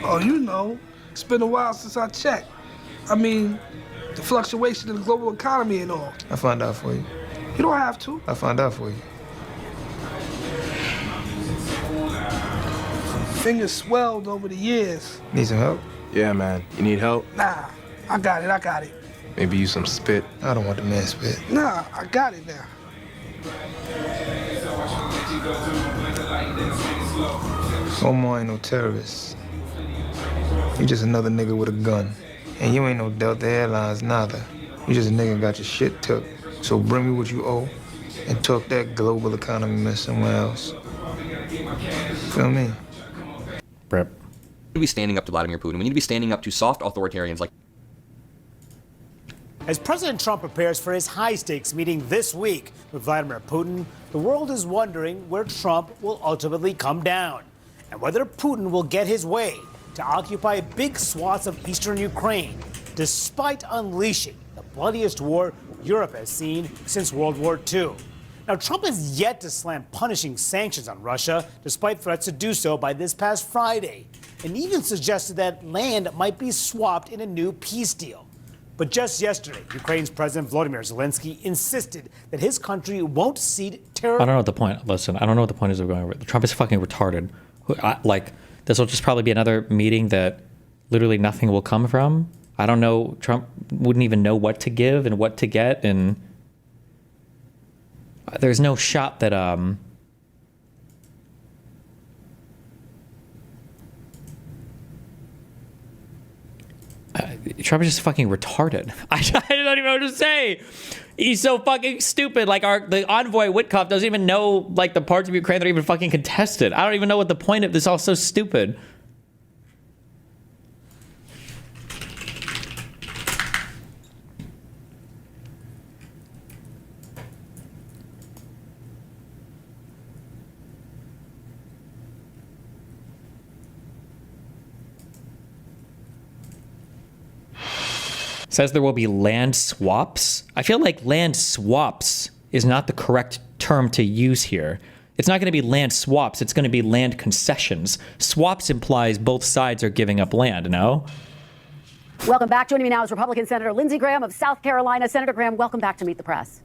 Oh, you know. It's been a while since I checked. I mean, the fluctuation in the global economy and all. I'll find out for you. You don't have to. I'll find out for you. Fingers swelled over the years. Need some help? Yeah, man. You need help? Nah, I got it. Maybe use some spit. I don't want the man spit. Nah, I got it now. Waymo ain't no terrorist. You just another nigga with a gun. And you ain't no Delta Airlines neither. You just a nigga who got your shit took. So bring me what you owe and tuck that global economy mess somewhere else. Feel me? Rip. We need to be standing up to Vladimir Putin. We need to be standing up to soft authoritarians like... As President Trump prepares for his high-stakes meeting this week with Vladimir Putin, the world is wondering where Trump will ultimately come down and whether Putin will get his way to occupy big swaths of eastern Ukraine, despite unleashing the bloodiest war Europe has seen since World War II. Now, Trump has yet to slam punishing sanctions on Russia, despite threats to do so by this past Friday, and even suggested that land might be swapped in a new peace deal. But just yesterday, Ukraine's President Volodymyr Zelensky insisted that his country won't cede terror. I don't know what the point. Listen, I don't know what the point is of going over it. Trump is fucking retarded. Like, this will just probably be another meeting that literally nothing will come from. I don't know. Trump wouldn't even know what to give and what to get, and there's no shot that Trump is just fucking retarded. I don't even know what to say. He's so fucking stupid. Like the envoy Witkoff doesn't even know like the parts of Ukraine that are even fucking contested. I don't even know what the point of this. All so stupid. Says there will be land swaps. I feel like land swaps is not the correct term to use here. It's not going to be land swaps. It's going to be land concessions. Swaps implies both sides are giving up land, no? Welcome back. Joining me now is Republican Senator Lindsey Graham of South Carolina. Senator Graham, welcome back to Meet the Press.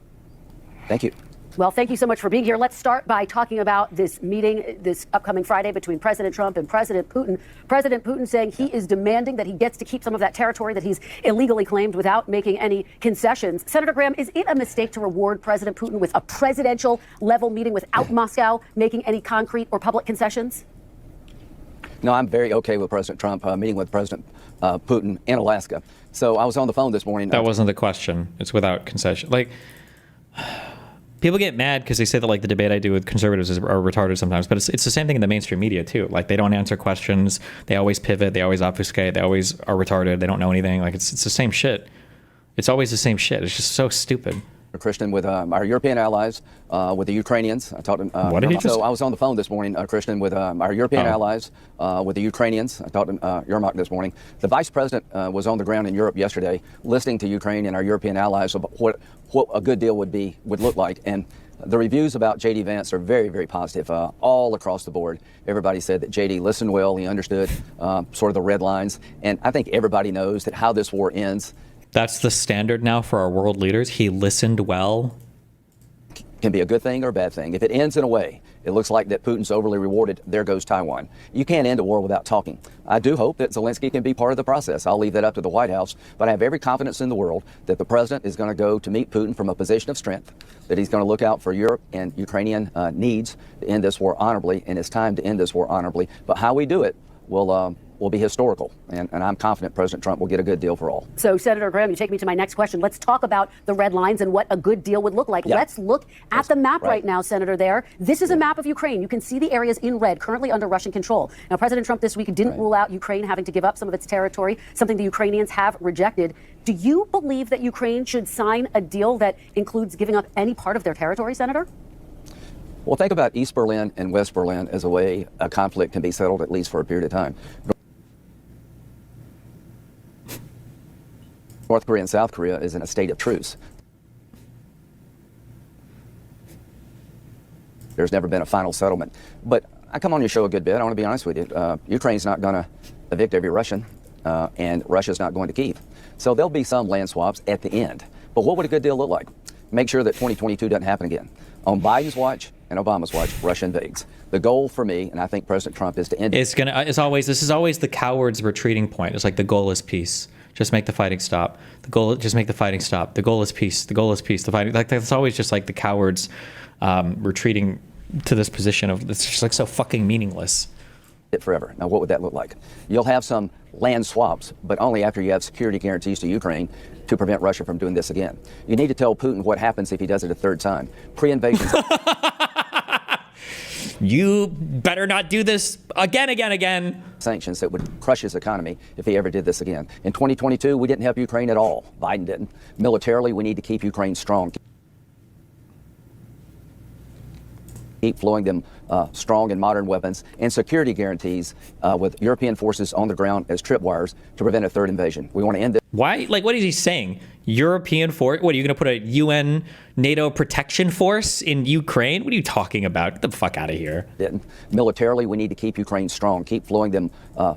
Thank you. Well, thank you so much for being here. Let's start by talking about this meeting this upcoming Friday between President Trump and President Putin. President Putin saying he is demanding that he gets to keep some of that territory that he's illegally claimed without making any concessions. Senator Graham, is it a mistake to reward President Putin with a presidential level meeting without Moscow making any concrete or public concessions? No, I'm very okay with President Trump meeting with President Putin in Alaska. So I was on the phone this morning. That wasn't the question. It's without concession. Like, people get mad because they say that like the debate I do with conservatives are retarded sometimes, but it's the same thing in the mainstream media too. Like they don't answer questions, they always pivot, they always obfuscate, they always are retarded, they don't know anything. Like it's the same shit. It's always the same shit. It's just so stupid. Christian, with our European allies, with the Ukrainians. I talked. What did he just? So I was on the phone this morning, Christian, with our European allies, with the Ukrainians. I talked to Yermak this morning. The vice president was on the ground in Europe yesterday, listening to Ukraine and our European allies about what a good deal would look like. And the reviews about J.D. Vance are very, very positive all across the board. Everybody said that J.D. listened well, he understood sort of the red lines, and I think everybody knows that how this war ends. That's the standard now for our world leaders. He listened well. Can be a good thing or a bad thing. If it ends in a way, it looks like that Putin's overly rewarded, there goes Taiwan. You can't end a war without talking. I do hope that Zelensky can be part of the process. I'll leave that up to the White House, but I have every confidence in the world that the president is going to go to meet Putin from a position of strength, that he's going to look out for Europe and Ukrainian needs to end this war honorably, and it's time to end this war honorably. But how we do it will will be historical, and I'm confident President Trump will get a good deal for all. So, Senator Graham, you take me to my next question. Let's talk about the red lines and what a good deal would look like. Yeah. Let's look at the map right. right now, Senator, there. This is a map of Ukraine. You can see the areas in red currently under Russian control. Now, President Trump this week didn't rule out Ukraine having to give up some of its territory, something the Ukrainians have rejected. Do you believe that Ukraine should sign a deal that includes giving up any part of their territory, Senator? Well, think about East Berlin and West Berlin as a way a conflict can be settled, at least for a period of time. North Korea and South Korea is in a state of truce. There's never been a final settlement. But I come on your show a good bit. I want to be honest with you. Ukraine's not going to evict every Russian, and Russia's not going to Kyiv. So there'll be some land swaps at the end. But what would a good deal look like? Make sure that 2022 doesn't happen again. On Biden's watch and Obama's watch, Russia invades. The goal for me, and I think President Trump, is to end it. This is always the coward's retreating point. It's like the goal is peace. Just make the fighting stop. Just make the fighting stop. The goal is peace. The goal is peace. The fighting, like that's always just like the cowards retreating to this position of it's just like so fucking meaningless. It forever. Now, what would that look like? You'll have some land swaps, but only after you have security guarantees to Ukraine to prevent Russia from doing this again. You need to tell Putin what happens if he does it a third time. Pre-invasion. You better not do this again. Sanctions that would crush his economy if he ever did this again. In 2022, we didn't help Ukraine at all. Biden didn't. Militarily, we need to keep Ukraine strong. Keep flowing them strong and modern weapons and security guarantees with European forces on the ground as tripwires to prevent a third invasion. We want to end this. Why? Like, what is he saying? European force? What, are you going to put a UN NATO protection force in Ukraine? What are you talking about? Get the fuck out of here. Militarily, we need to keep Ukraine strong, keep flowing them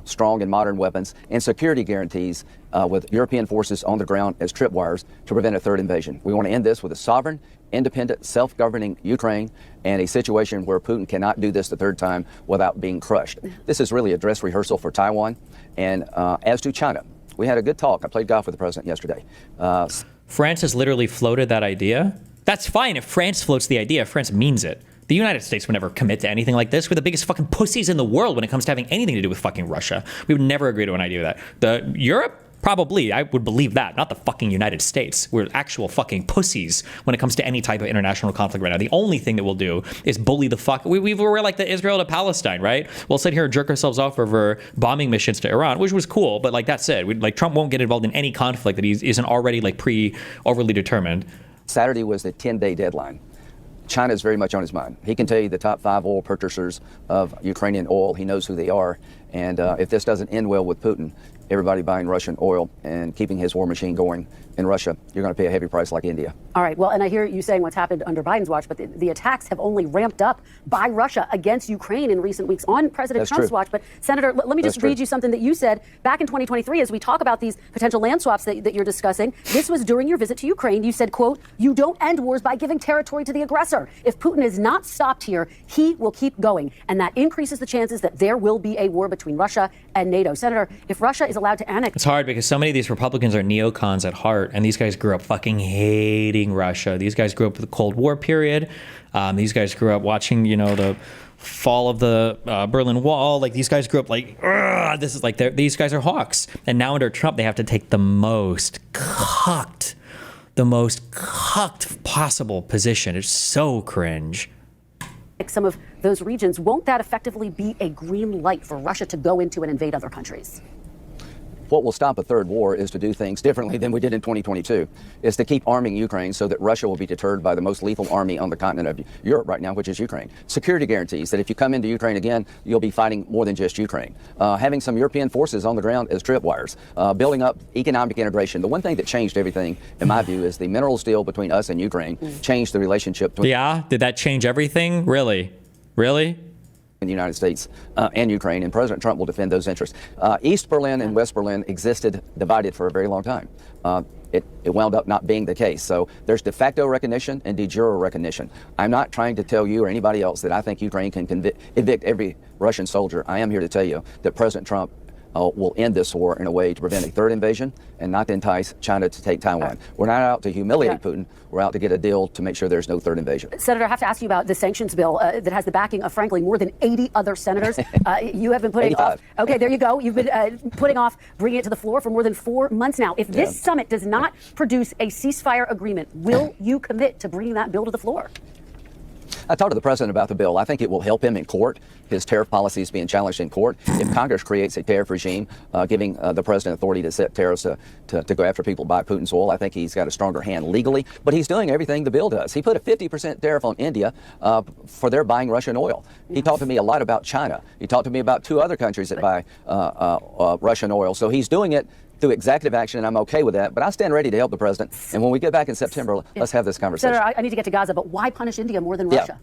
strong and modern weapons and security guarantees with European forces on the ground as tripwires to prevent a third invasion. We want to end this with a sovereign, independent, self-governing Ukraine and a situation where Putin cannot do this the third time without being crushed. This is really a dress rehearsal for Taiwan. And as to China, we had a good talk. I played golf with the president yesterday. France has literally floated that idea. That's fine if France floats the idea, if France means it. The United States would never commit to anything like this. We're the biggest fucking pussies in the world when it comes to having anything to do with fucking Russia. We would never agree to an idea with that. Europe? Probably. I would believe that. Not the fucking United States. We're actual fucking pussies when it comes to any type of international conflict right now. The only thing that we'll do is bully the fuck. We're like the Israel to Palestine, right? We'll sit here and jerk ourselves off over bombing missions to Iran, which was cool. But like that said, Trump won't get involved in any conflict that he isn't already like overly determined. Saturday was the 10-day deadline. China is very much on his mind. He can tell you the top 5 oil purchasers of Ukrainian oil. He knows who they are. And if this doesn't end well with Putin, everybody buying Russian oil and keeping his war machine going in Russia, you're going to pay a heavy price like India. All right. Well, and I hear you saying what's happened under Biden's watch, but the attacks have only ramped up by Russia against Ukraine in recent weeks on President Trump's watch. But Senator, let me just read you something that you said back in 2023 as we talk about these potential land swaps that you're discussing. This was during your visit to Ukraine. You said, quote, "You don't end wars by giving territory to the aggressor. If Putin is not stopped here, he will keep going. And that increases the chances that there will be a war between Russia and NATO." Senator, if Russia is allowed to annex... It's hard because so many of these Republicans are neocons at heart, and these guys grew up fucking hating Russia. These guys grew up with the Cold War period. These guys grew up watching, the fall of the Berlin Wall. Like, these guys grew up like, this is like, these guys are hawks. And now under Trump, they have to take the most cucked possible position. It's so cringe. Some of those regions, won't that effectively be a green light for Russia to go into and invade other countries? What will stop a third war is to do things differently than we did in 2022, is to keep arming Ukraine so that Russia will be deterred by the most lethal army on the continent of Europe right now, which is Ukraine. Security guarantees that if you come into Ukraine again, you'll be fighting more than just Ukraine. Having some European forces on the ground as tripwires, building up economic integration. The one thing that changed everything, in my view, is the minerals deal between us and Ukraine changed the relationship between... Yeah? Did that change everything? Really? In the United States and Ukraine, and President Trump will defend those interests. East Berlin and West Berlin existed divided for a very long time. It wound up not being the case. So there's de facto recognition and de jure recognition. I'm not trying to tell you or anybody else that I think Ukraine can evict every Russian soldier. I am here to tell you that President Trump will end this war in a way to prevent a third invasion and not to entice China to take Taiwan. We're not out to humiliate Putin. We're out to get a deal to make sure there's no third invasion. Senator, I have to ask you about the sanctions bill that has the backing of, frankly, more than 80 other senators. You have been putting 85. off. Okay, there you go. You've been putting off bringing it to the floor for more than 4 months now. If this summit does not produce a ceasefire agreement, will you commit to bringing that bill to the floor? I talked to the president about the bill. I think it will help him in court. His tariff policy is being challenged in court. If Congress creates a tariff regime, giving the president authority to set tariffs to go after people buy Putin's oil, I think he's got a stronger hand legally. But he's doing everything the bill does. He put a 50% tariff on India for their buying Russian oil. He talked to me a lot about China. He talked to me about 2 other countries that buy Russian oil. So he's doing it through executive action, and I'm okay with that. But I stand ready to help the president. And when we get back in September, let's have this conversation. Senator, I need to get to Gaza, but why punish India more than Russia?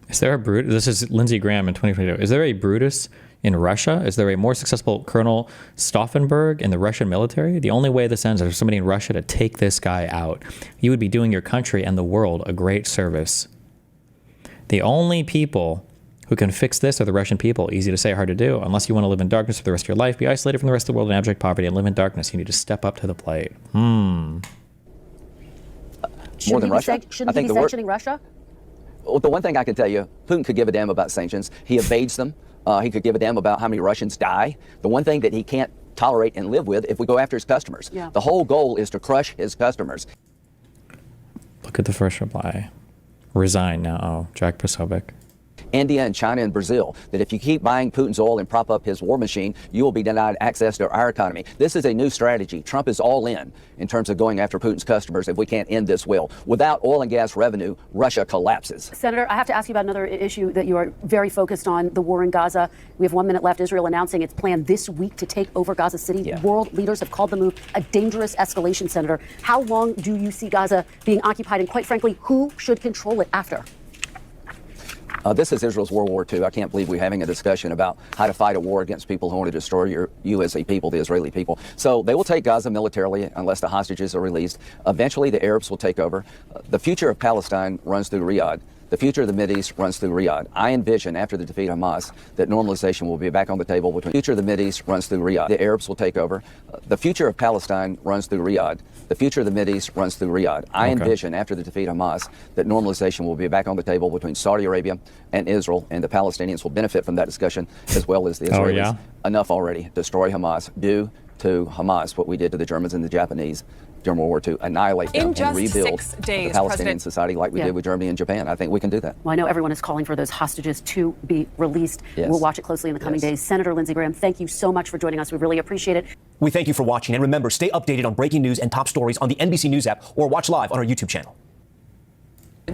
Is there a Brutus? This is Lindsey Graham in 2022. Is there a Brutus in Russia? Is there a more successful Colonel Stauffenberg in the Russian military? The only way this ends is for somebody in Russia to take this guy out. You would be doing your country and the world a great service. The only people who can fix this are the Russian people. Easy to say, hard to do. Unless you want to live in darkness for the rest of your life, be isolated from the rest of the world in abject poverty, and live in darkness, you need to step up to the plate. More than Russia? Shouldn't he be sanctioning Russia? Well, the one thing I can tell you, Putin could give a damn about sanctions. He evades them. He could give a damn about how many Russians die. The one thing that he can't tolerate and live with if we go after his customers. Yeah. The whole goal is to crush his customers. Look at the first reply. Resign now. Oh, Jack Posobiec. India and China and Brazil, that if you keep buying Putin's oil and prop up his war machine, you will be denied access to our economy. This is a new strategy. Trump is all in terms of going after Putin's customers if we can't end this will. Without oil and gas revenue, Russia collapses. Senator, I have to ask you about another issue that you are very focused on, the war in Gaza. We have 1 minute left. Israel announcing its plan this week to take over Gaza City. Yeah. World leaders have called the move a dangerous escalation, Senator. How long do you see Gaza being occupied, and quite frankly, who should control it after? This is Israel's World War II. I can't believe we're having a discussion about how to fight a war against people who want to destroy you as a people, the Israeli people. So they will take Gaza militarily unless the hostages are released. Eventually, the Arabs will take over. The future of Palestine runs through Riyadh. The future of the Mideast runs through Riyadh. I envision, after the defeat of Hamas, that normalization will be back on the table between the future of the Mideast runs through Riyadh. The Arabs will take over. The future of Palestine runs through Riyadh. The future of the Mideast runs through Riyadh. I envision, after the defeat of Hamas, that normalization will be back on the table between Saudi Arabia and Israel, and the Palestinians will benefit from that discussion, as well as the Israelis. Oh, yeah? Enough already. Destroy Hamas. Do to Hamas what we did to the Germans and the Japanese during World War II, annihilate them and rebuild the Palestinian society like we did with Germany and Japan. I think we can do that. Well, I know everyone is calling for those hostages to be released. Yes. We'll watch it closely in the coming days. Senator Lindsey Graham, thank you so much for joining us. We really appreciate it. We thank you for watching, and remember, stay updated on breaking news and top stories on the NBC News app or watch live on our YouTube channel.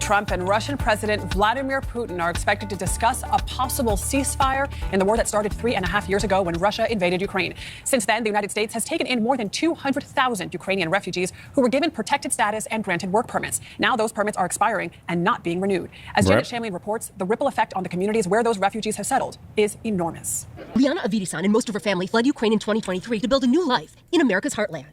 Trump and Russian President Vladimir Putin are expected to discuss a possible ceasefire in the war that started 3.5 years ago when Russia invaded Ukraine. Since then, the United States has taken in more than 200,000 Ukrainian refugees who were given protected status and granted work permits. Now those permits are expiring and not being renewed. As Janet Shamlian reports, the ripple effect on the communities where those refugees have settled is enormous. Liana Avidisan and most of her family fled Ukraine in 2023 to build a new life in America's heartland.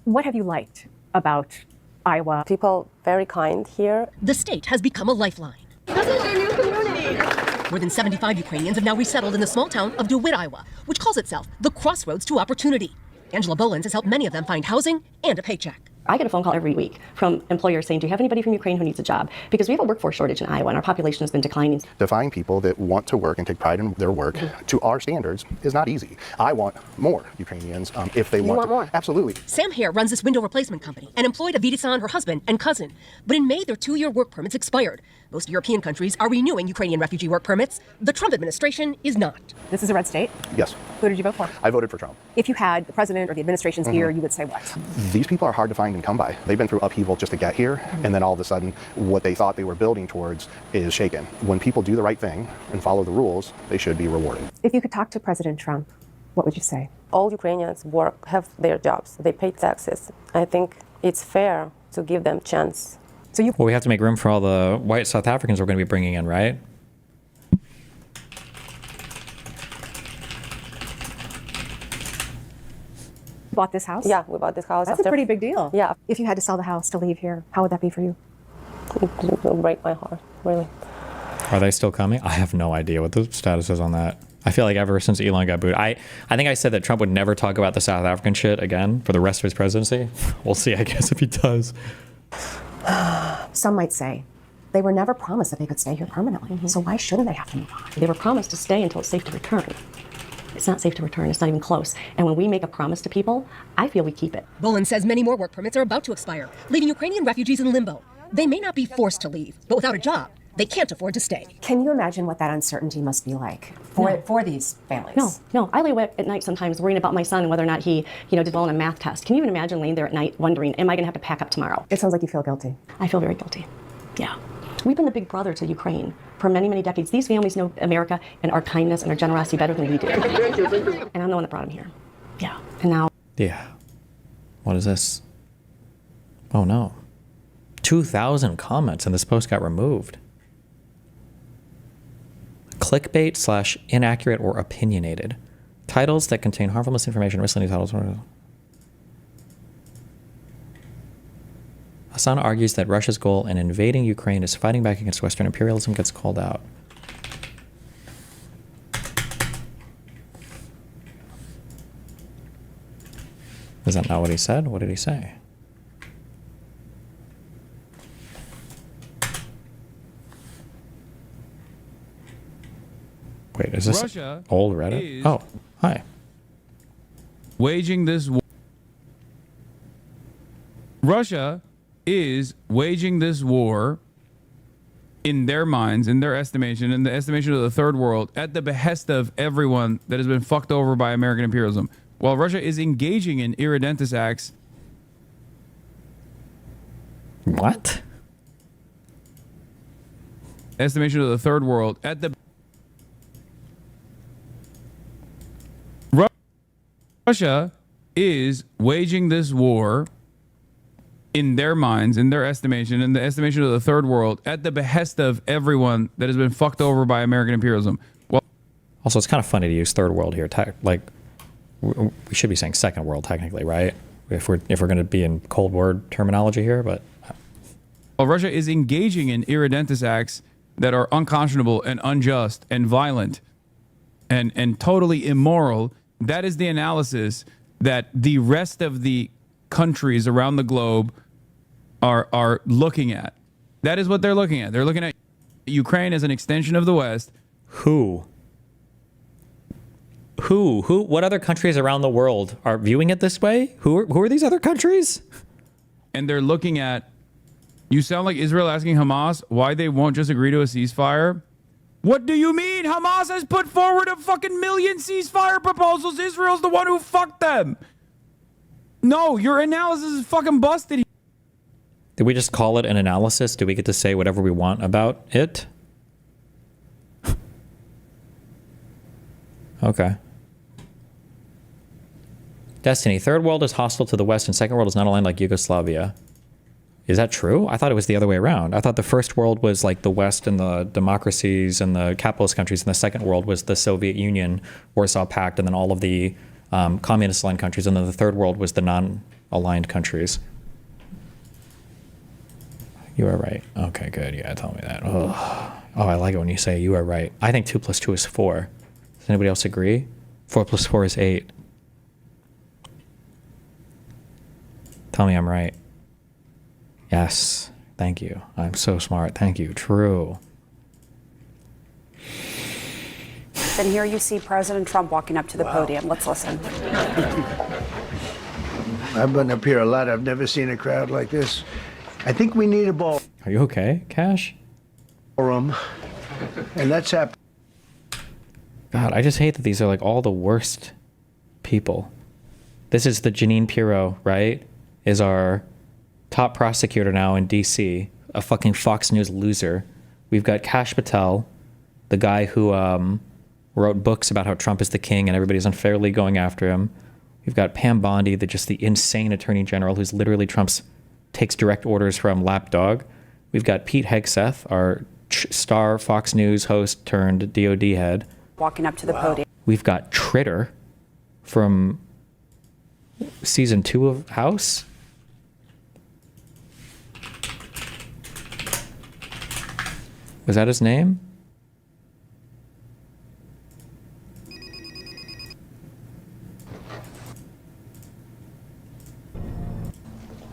What have you liked about Iowa? People very kind here. The state has become a lifeline. This is your new community. More than 75 Ukrainians have now resettled in the small town of DeWitt, Iowa, which calls itself the crossroads to opportunity. Angela Bolins has helped many of them find housing and a paycheck. I get a phone call every week from employers saying, do you have anybody from Ukraine who needs a job? Because we have a workforce shortage in Iowa and our population has been declining. To find people that want to work and take pride in their work to our standards is not easy. I want more Ukrainians if they want more. Absolutely. Sam Hare runs this window replacement company and employed Avidisan, her husband, and cousin. But in May, their 2-year work permits expired. Most European countries are renewing Ukrainian refugee work permits. The Trump administration is not. This is a red state. Yes. Who did you vote for? I voted for Trump. If you had the president or the administration's ear, you would say what? These people are hard to find and come by. They've been through upheaval just to get here, and then all of a sudden, what they thought they were building towards is shaken. When people do the right thing and follow the rules, they should be rewarded. If you could talk to President Trump, what would you say? All Ukrainians have their jobs. They pay taxes. I think it's fair to give them a chance. Well, we have to make room for all the white South Africans we're going to be bringing in, right? Bought this house? Yeah, we bought this house. That's a pretty big deal. Yeah. If you had to sell the house to leave here, how would that be for you? It will break my heart, really. Are they still coming? I have no idea what the status is on that. I feel like ever since Elon got booted, I think I said that Trump would never talk about the South African shit again for the rest of his presidency. We'll see, I guess, if he does. Some might say they were never promised that they could stay here permanently. So why shouldn't they have to move on? They were promised to stay until it's safe to return. It's not safe to return. It's not even close. And when we make a promise to people, I feel we keep it. Bolin says many more work permits are about to expire, leaving Ukrainian refugees in limbo. They may not be forced to leave, but without a job, they can't afford to stay. Can you imagine what that uncertainty must be like for these families? No. I lay awake at night sometimes worrying about my son and whether or not he, did well on a math test. Can you even imagine laying there at night wondering, am I going to have to pack up tomorrow? It sounds like you feel guilty. I feel very guilty. Yeah. We've been the big brother to Ukraine for many, many decades. These families know America and our kindness and our generosity better than we do. And I'm the one that brought them here. Yeah. And now. Yeah. What is this? Oh no. 2,000 comments and this post got removed. Clickbait / inaccurate or opinionated. Titles that contain harmful misinformation, misleading titles. Hassan argues that Russia's goal in invading Ukraine is fighting back against Western imperialism, gets called out. Is that not what he said? What did he say? Wait, is this Russia old Reddit? Oh, hi. Waging this war. Russia is waging this war in their minds, in their estimation, in the estimation of the third world, at the behest of everyone that has been fucked over by American imperialism. While Russia is engaging in irredentist acts. What? Estimation of the third world at the Russia is waging this war in their minds, in their estimation, in the estimation of the third world, at the behest of everyone that has been fucked over by American imperialism. Well, also, it's kind of funny to use third world here. Like, we should be saying second world technically, right? If we're going to be in Cold War terminology here, but while Russia is engaging in irredentist acts that are unconscionable and unjust and violent and totally immoral, that is the analysis that the rest of the countries around the globe are looking at. That is what they're looking at. They're looking at Ukraine as an extension of the West. Who? What other countries around the world are viewing it this way? Who are these other countries? And they're looking at, you sound like Israel asking Hamas why they won't just agree to a ceasefire. What do you mean? Hamas has put forward a fucking million ceasefire proposals. Israel's the one who fucked them. No, your analysis is fucking busted. Did we just call it an analysis? Do we get to say whatever we want about it? Okay. Destiny. Third world is hostile to the West and second world is not aligned like Yugoslavia. Is that true? I thought it was the other way around. I thought the first world was like the West and the democracies and the capitalist countries, and the second world was the Soviet Union, Warsaw Pact, and then all of the communist-aligned countries, and then the third world was the non-aligned countries. You are right. Okay, good. Yeah, tell me that. Oh, I like it when you say you are right. I think 2 + 2 is 4. Does anybody else agree? 4 + 4 is 8. Tell me I'm right. Yes. Thank you. I'm so smart. Thank you. True. Then here you see President Trump walking up to the podium. Let's listen. I've been up here a lot. I've never seen a crowd like this. I think we need a ball. Are you okay, Cash? Room, and that's happening. God, I just hate that these are like all the worst people. This is the Jeanine Pirro, right? Is our top prosecutor now in DC, a fucking Fox News loser. We've got Kash Patel, the guy who wrote books about how Trump is the king and everybody's unfairly going after him. We've got Pam Bondi, the insane attorney general who's literally takes direct orders from lapdog. We've got Pete Hegseth, our star Fox News host turned DOD head. Walking up to the podium. We've got Tritter from season 2 of House. Was that his name?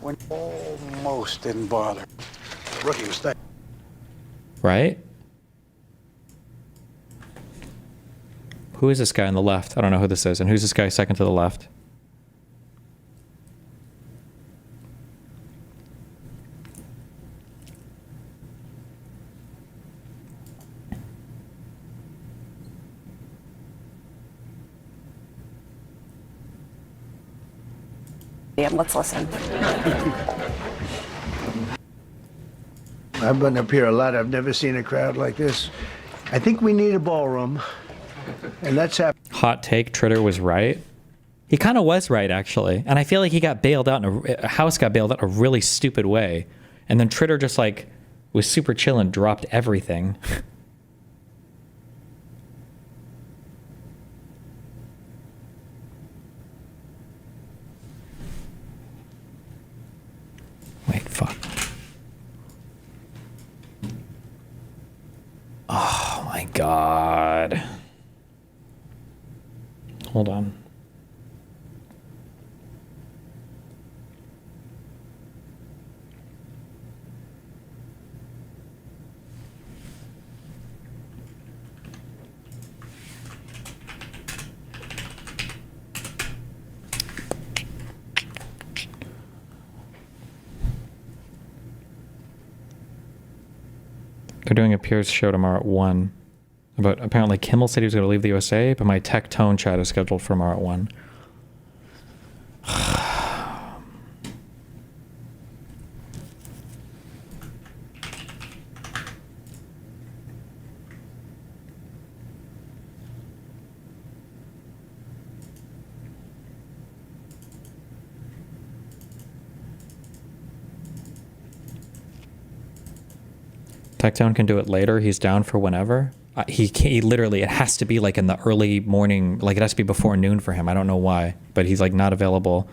When almost didn't bother. Rookie mistake. Right? Who is this guy on the left? I don't know who this is. And who's this guy second to the left? Let's listen. I've been up here a lot. I've never seen a crowd like this. I think we need a ballroom, and that's happening. Hot take, Tritter was right. He kind of was right, actually. And I feel like he got bailed out, House got bailed out in a really stupid way. And then Tritter just like was super chill and dropped everything. Wait, fuck. Oh my God. Hold on. They're doing a Piers show tomorrow at 1. But apparently Kimmel said he was going to leave the USA, but my tech tone chat is scheduled for tomorrow at 1. Tectone can do it later. He's down for whenever. He literally, it has to be like in the early morning, like it has to be before noon for him. I don't know why, but he's like not available.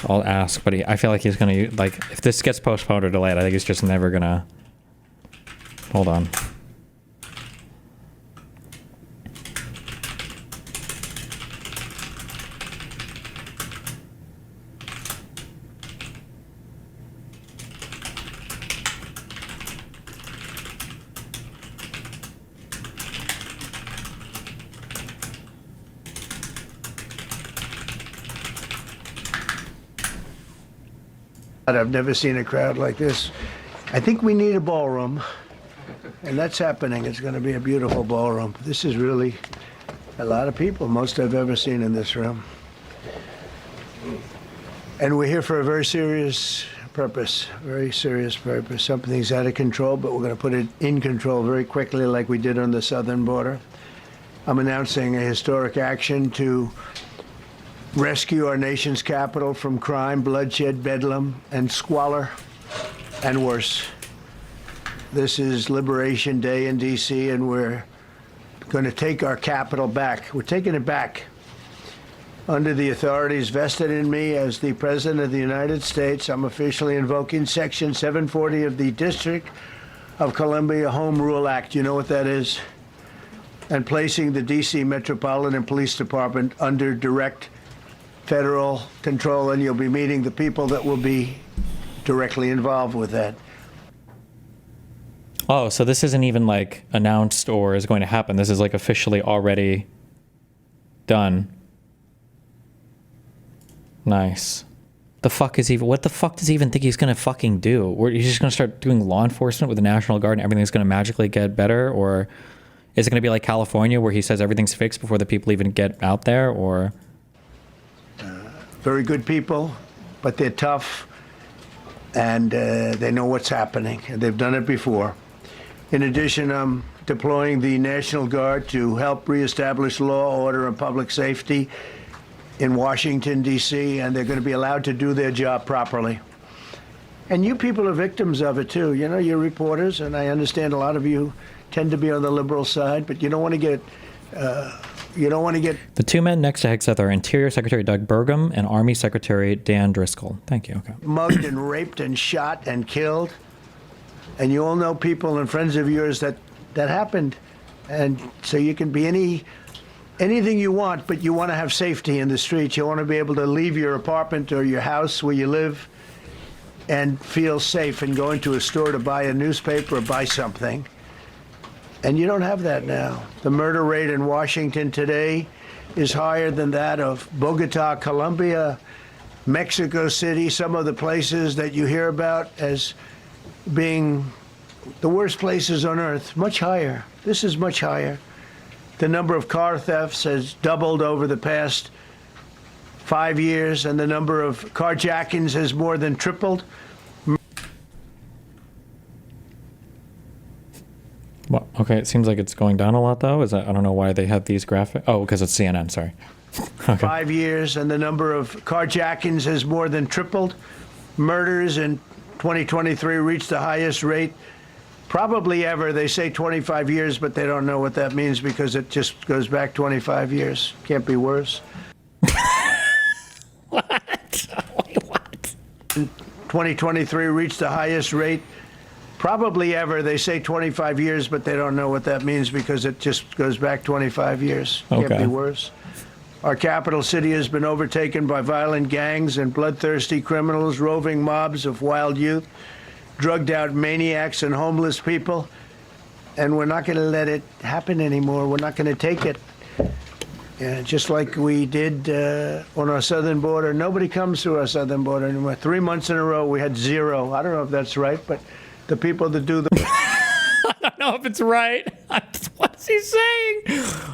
I'll ask, but I feel like he's gonna, like, if this gets postponed or delayed, I think he's just never gonna. Hold on. I've never seen a crowd like this. I think we need a ballroom, and that's happening. It's going to be a beautiful ballroom. This is really a lot of people, most I've ever seen in this room. And we're here for a very serious purpose, very serious purpose. Something's out of control, but we're going to put it in control very quickly like we did on the southern border. I'm announcing a historic action to rescue our nation's capital from crime, bloodshed, bedlam, and squalor, and worse. This is Liberation Day in D.C., and we're going to take our capital back. We're taking it back under the authorities vested in me as the President of the United States. I'm officially invoking Section 740 of the District of Columbia Home Rule Act. You know what that is? And placing the D.C. Metropolitan Police Department under direct federal control, and you'll be meeting the people that will be directly involved with that. Oh, so this isn't even like announced or is going to happen. This is like officially already done. Nice. The fuck is even, what the fuck does he even think he's gonna fucking do? He's just gonna start doing law enforcement with the National Guard and everything's gonna magically get better? Or is it gonna be like California where he says everything's fixed before the people even get out there? Or Very good people, but they're tough, and they know what's happening, and they've done it before. In addition, I'm deploying the National Guard to help reestablish law, order, and public safety in Washington, D.C., and they're going to be allowed to do their job properly. And you people are victims of it, too. You know, you're reporters, and I understand a lot of you tend to be on the liberal side, but you don't want to get... The two men next to Hegseth are Interior Secretary Doug Burgum and Army Secretary Dan Driscoll. Thank you. Okay. Mugged and raped and shot and killed. And you all know people and friends of yours that That happened. And so you can be anything you want, but you want to have safety in the streets. You want to be able to leave your apartment or your house where you live and feel safe and go into a store to buy a newspaper or buy something. And you don't have that now. The murder rate in Washington today is higher than that of Bogota, Colombia, Mexico City, some of the places that you hear about as being the worst places on earth, much higher. This is much higher. The number of car thefts has doubled over the past 5 years, and the number of carjackings has more than tripled. Well, okay, it seems like it's going down a lot, though. Is that, I don't know why they have these graphics. Oh, because it's CNN, sorry. Okay. 5 years, and the number of carjackings has more than tripled. Murders in 2023 reached the highest rate probably ever. They say 25 years, but they don't know what that means because it just goes back 25 years. Can't be worse. What? Wait, what? 2023 reached the highest rate probably ever. They say 25 years, but they don't know what that means because it just goes back 25 years. Can't be worse. Our capital city has been overtaken by violent gangs and bloodthirsty criminals, roving mobs of wild youth, drugged out maniacs and homeless people. And we're not going to let it happen anymore. We're not going to take it. Just like we did on our southern border. Nobody comes through our southern border anymore. 3 months in a row, we had zero. I don't know if that's right, but the people that do the... I don't know if it's right. What is he saying?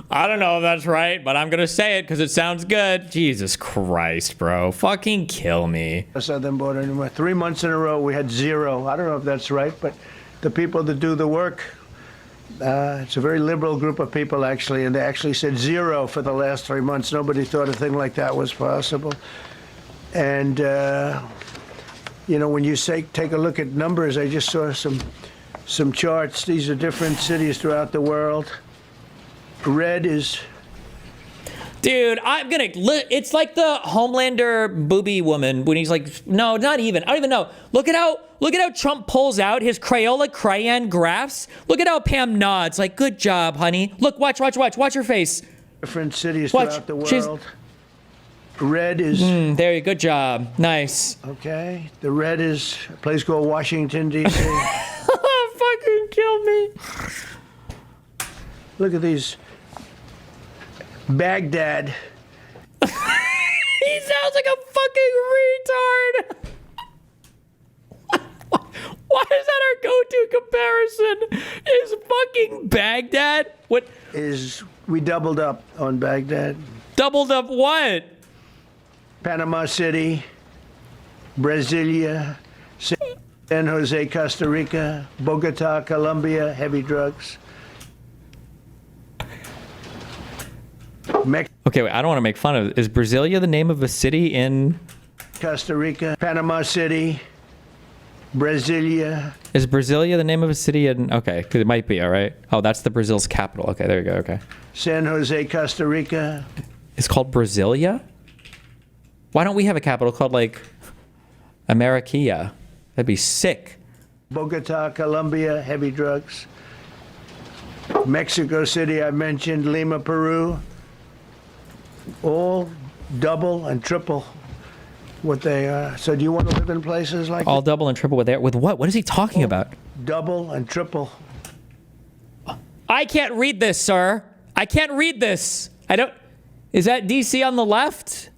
I don't know if that's right, but I'm going to say it because it sounds good. Jesus Christ, bro. Fucking kill me. Our southern border anymore. 3 months in a row, we had zero. I don't know if that's right, but the people that do the work, it's a very liberal group of people, actually, and they actually said zero for the last 3 months. Nobody thought a thing like that was possible. And, you know, when you say take a look at numbers, I just saw some charts. These are different cities throughout the world. Red is... Dude, I'm gonna... It's like the Homelander booby woman when he's like... No, not even. I don't even know. Look at how Trump pulls out his Crayola crayon graphs. Look at how Pam nods. Like, good job, honey. Look, watch her face. Different cities throughout the world. Red is... there you go. Good job. Nice. Okay. The red is a place called Washington, D.C. Fucking kill me. Look at these. Baghdad. He sounds like a fucking retard. Why is that our go-to comparison? Is fucking Baghdad? What? We doubled up on Baghdad. Doubled up what? Panama City, Brasilia, San Jose, Costa Rica, Bogota, Colombia, heavy drugs. Okay, wait, I don't want to make fun of it. Is Brasilia the name of a city in... Costa Rica, Panama City, Brasilia. Is Brasilia the name of a city in... Okay, because it might be, all right. Oh, that's the Brazil's capital. Okay, there you go, okay. San Jose, Costa Rica. It's called Brasilia? Why don't we have a capital called, like, Ameriquia? That'd be sick. Bogota, Colombia, heavy drugs. Mexico City, I mentioned, Lima, Peru. All double and triple what they are. So do you want to live in places like all double and triple with that? With what? What is he talking about? Double and triple. I can't read this, sir. I can't read this. I don't... Is that DC on the left?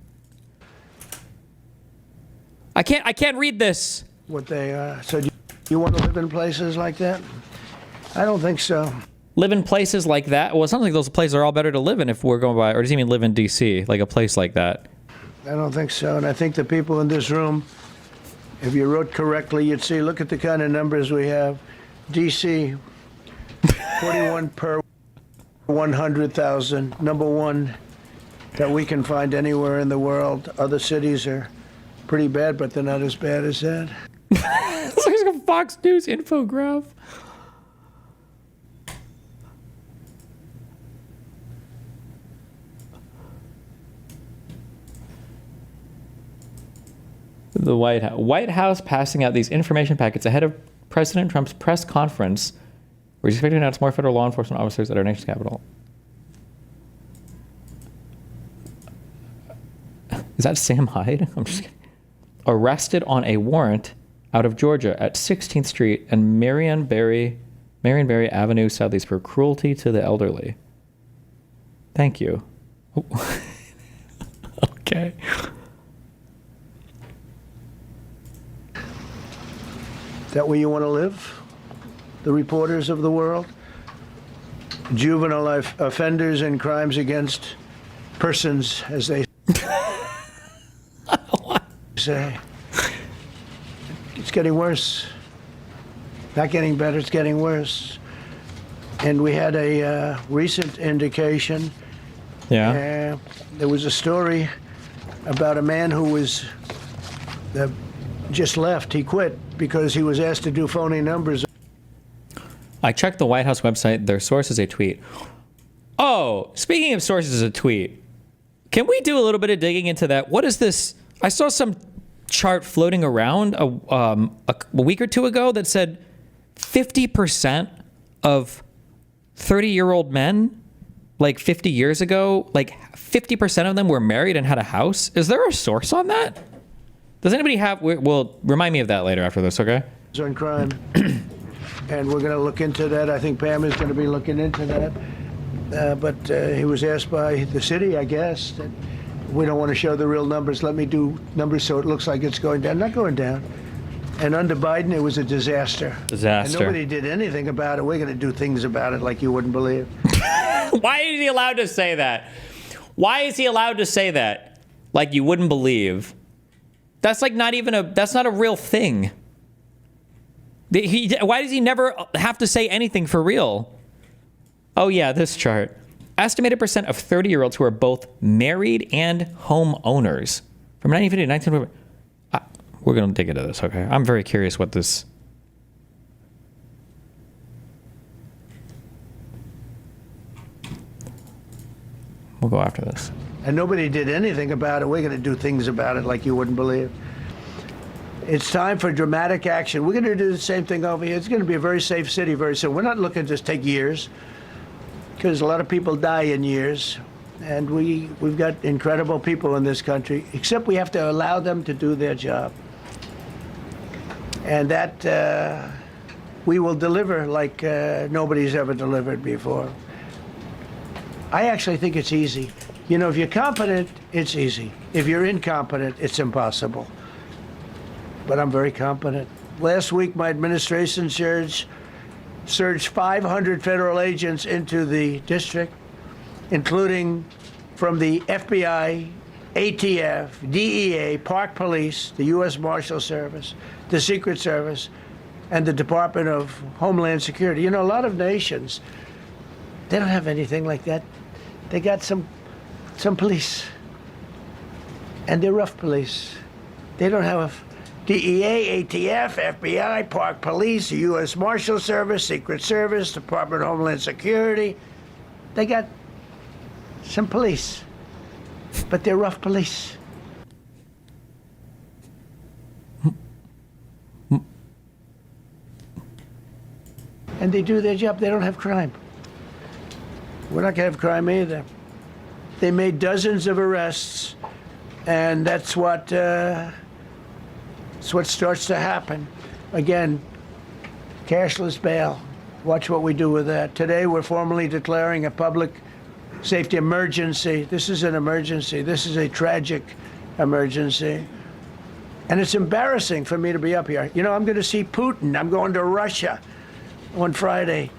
I can't read this. What they are. So do you want to live in places like that? I don't think so. Live in places like that? Well, it sounds like those places are all better to live in if we're going by... Or does he mean live in DC? Like a place like that? I don't think so. And I think the people in this room, if you wrote correctly, you'd see, look at the kind of numbers we have. DC, 41 per 100,000. Number one that we can find anywhere in the world. Other cities are pretty bad, but they're not as bad as that. It's like a Fox News infograph. The White House passing out these information packets ahead of President Trump's press conference We're expecting to announce more federal law enforcement officers at our nation's capital. Is that Sam Hyde? I'm just kidding. Arrested on a warrant out of Georgia at 16th Street and Marion Barry Avenue Southeast for cruelty to the elderly. Thank you. Oh. Okay. Is that where you want to live? The reporters of the world? Juvenile offenders and crimes against persons, as they say. It's getting worse. Not getting better, it's getting worse. And we had a recent indication. Yeah. There was a story about a man who was just left. He quit because he was asked to do phony numbers. I checked the White House website. Their source is a tweet. Oh, speaking of sources as a tweet, can we do a little bit of digging into that? What is this? I saw some chart floating around a week or two ago that said 50% of 30-year-old men, like 50 years ago, like 50% of them were married and had a house. Is there a source on that? Does anybody have? Well, remind me of that later after this, okay? On crime. And we're going to look into that. I think Pam is going to be looking into that. But he was asked by the city, I guess, that we don't want to show the real numbers. Let me do numbers so it looks like it's going down. Not going down. And under Biden, it was a disaster. Disaster. And nobody did anything about it. We're going to do things about it like you wouldn't believe. Why is he allowed to say that? Why is he allowed to say that? Like you wouldn't believe. That's like not even that's not a real thing. Why does he never have to say anything for real? Oh yeah, this chart. Estimated percent of 30-year-olds who are both married and homeowners. From 1950 to 1940. We're going to dig into this, okay? I'm very curious what this... We'll go after this. And nobody did anything about it. We're going to do things about it like you wouldn't believe. It's time for dramatic action. We're going to do the same thing over here. It's going to be a very safe city very soon. We're not looking to just take years, because a lot of people die in years. And we've got incredible people in this country, except we have to allow them to do their job. And that we will deliver like nobody's ever delivered before. I actually think it's easy. You know, if you're competent, it's easy. If you're incompetent, it's impossible. But I'm very competent. Last week, my administration surged 500 federal agents into the district, including from the FBI, ATF, DEA, Park Police, the U.S. Marshal Service, the Secret Service, and the Department of Homeland Security. You know, a lot of nations, they don't have anything like that. They got some police, and they're rough police. They don't have DEA, ATF, FBI, Park Police, the U.S. Marshal Service, Secret Service, Department of Homeland Security. They got some police, but they're rough police. And they do their job. They don't have crime. We're not going to have crime either. They made dozens of arrests, and that's what starts to happen. Again, cashless bail. Watch what we do with that. Today, we're formally declaring a public safety emergency. This is an emergency. This is a tragic emergency. And it's embarrassing for me to be up here. You know, I'm going to see Putin. I'm going to Russia on Friday.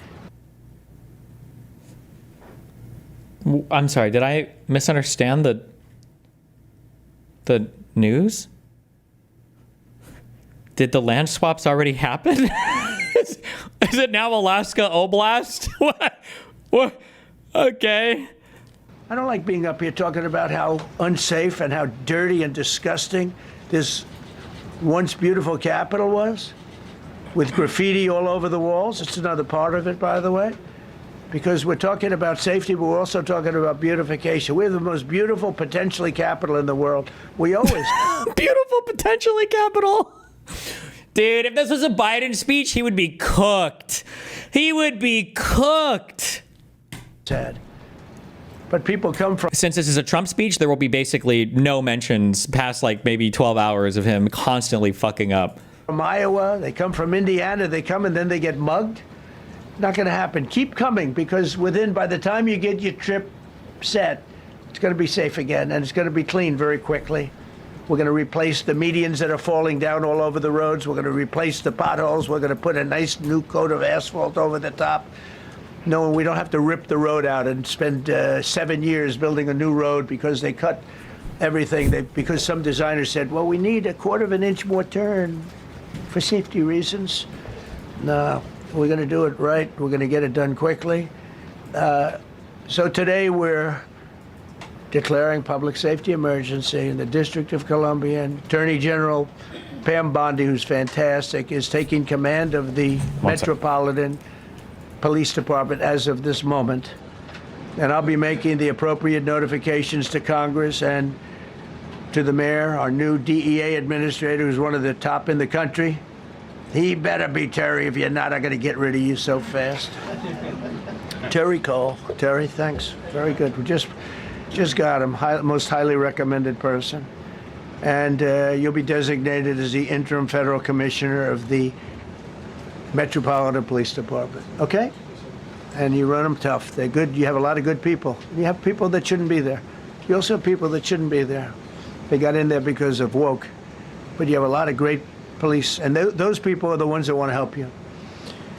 I'm sorry, did I misunderstand the news? Did the land swaps already happen? Is it now Alaska Oblast? What? Okay. I don't like being up here talking about how unsafe and how dirty and disgusting this once beautiful capital was, with graffiti all over the walls. It's another part of it, by the way, because we're talking about safety, but we're also talking about beautification. We have the most beautiful, potentially capital in the world. We always... Beautiful, potentially capital. Dude, if this was a Biden speech, he would be cooked. He would be cooked. Sad. But people come from... Since this is a Trump speech, there will be basically no mentions past like maybe 12 hours of him constantly fucking up. From Iowa, they come from Indiana, they come and then they get mugged. Not going to happen. Keep coming, because by the time you get your trip set, it's going to be safe again, and it's going to be clean very quickly. We're going to replace the medians that are falling down all over the roads. We're going to replace the potholes. We're going to put a nice new coat of asphalt over the top. No, we don't have to rip the road out and spend 7 years building a new road because they cut everything. Because some designers said, well, we need a 1/4 inch more turn for safety reasons. No, we're going to do it right. We're going to get it done quickly. So today we're declaring public safety emergency in the District of Columbia. And Attorney General Pam Bondi, who's fantastic, is taking command of the Metropolitan Police Department as of this moment. And I'll be making the appropriate notifications to Congress and to the mayor, our new DEA administrator, who's one of the top in the country. He better be Terry. If you're not, I'm going to get rid of you so fast. Terry Cole. Terry, thanks. Very good. We just got him. Most highly recommended person. And you'll be designated as the interim federal commissioner of the Metropolitan Police Department. Okay? And you run them tough. They're good. You have a lot of good people. You have people that shouldn't be there. You also have people that shouldn't be there. They got in there because of woke. But you have a lot of great police. And those people are the ones that want to help you.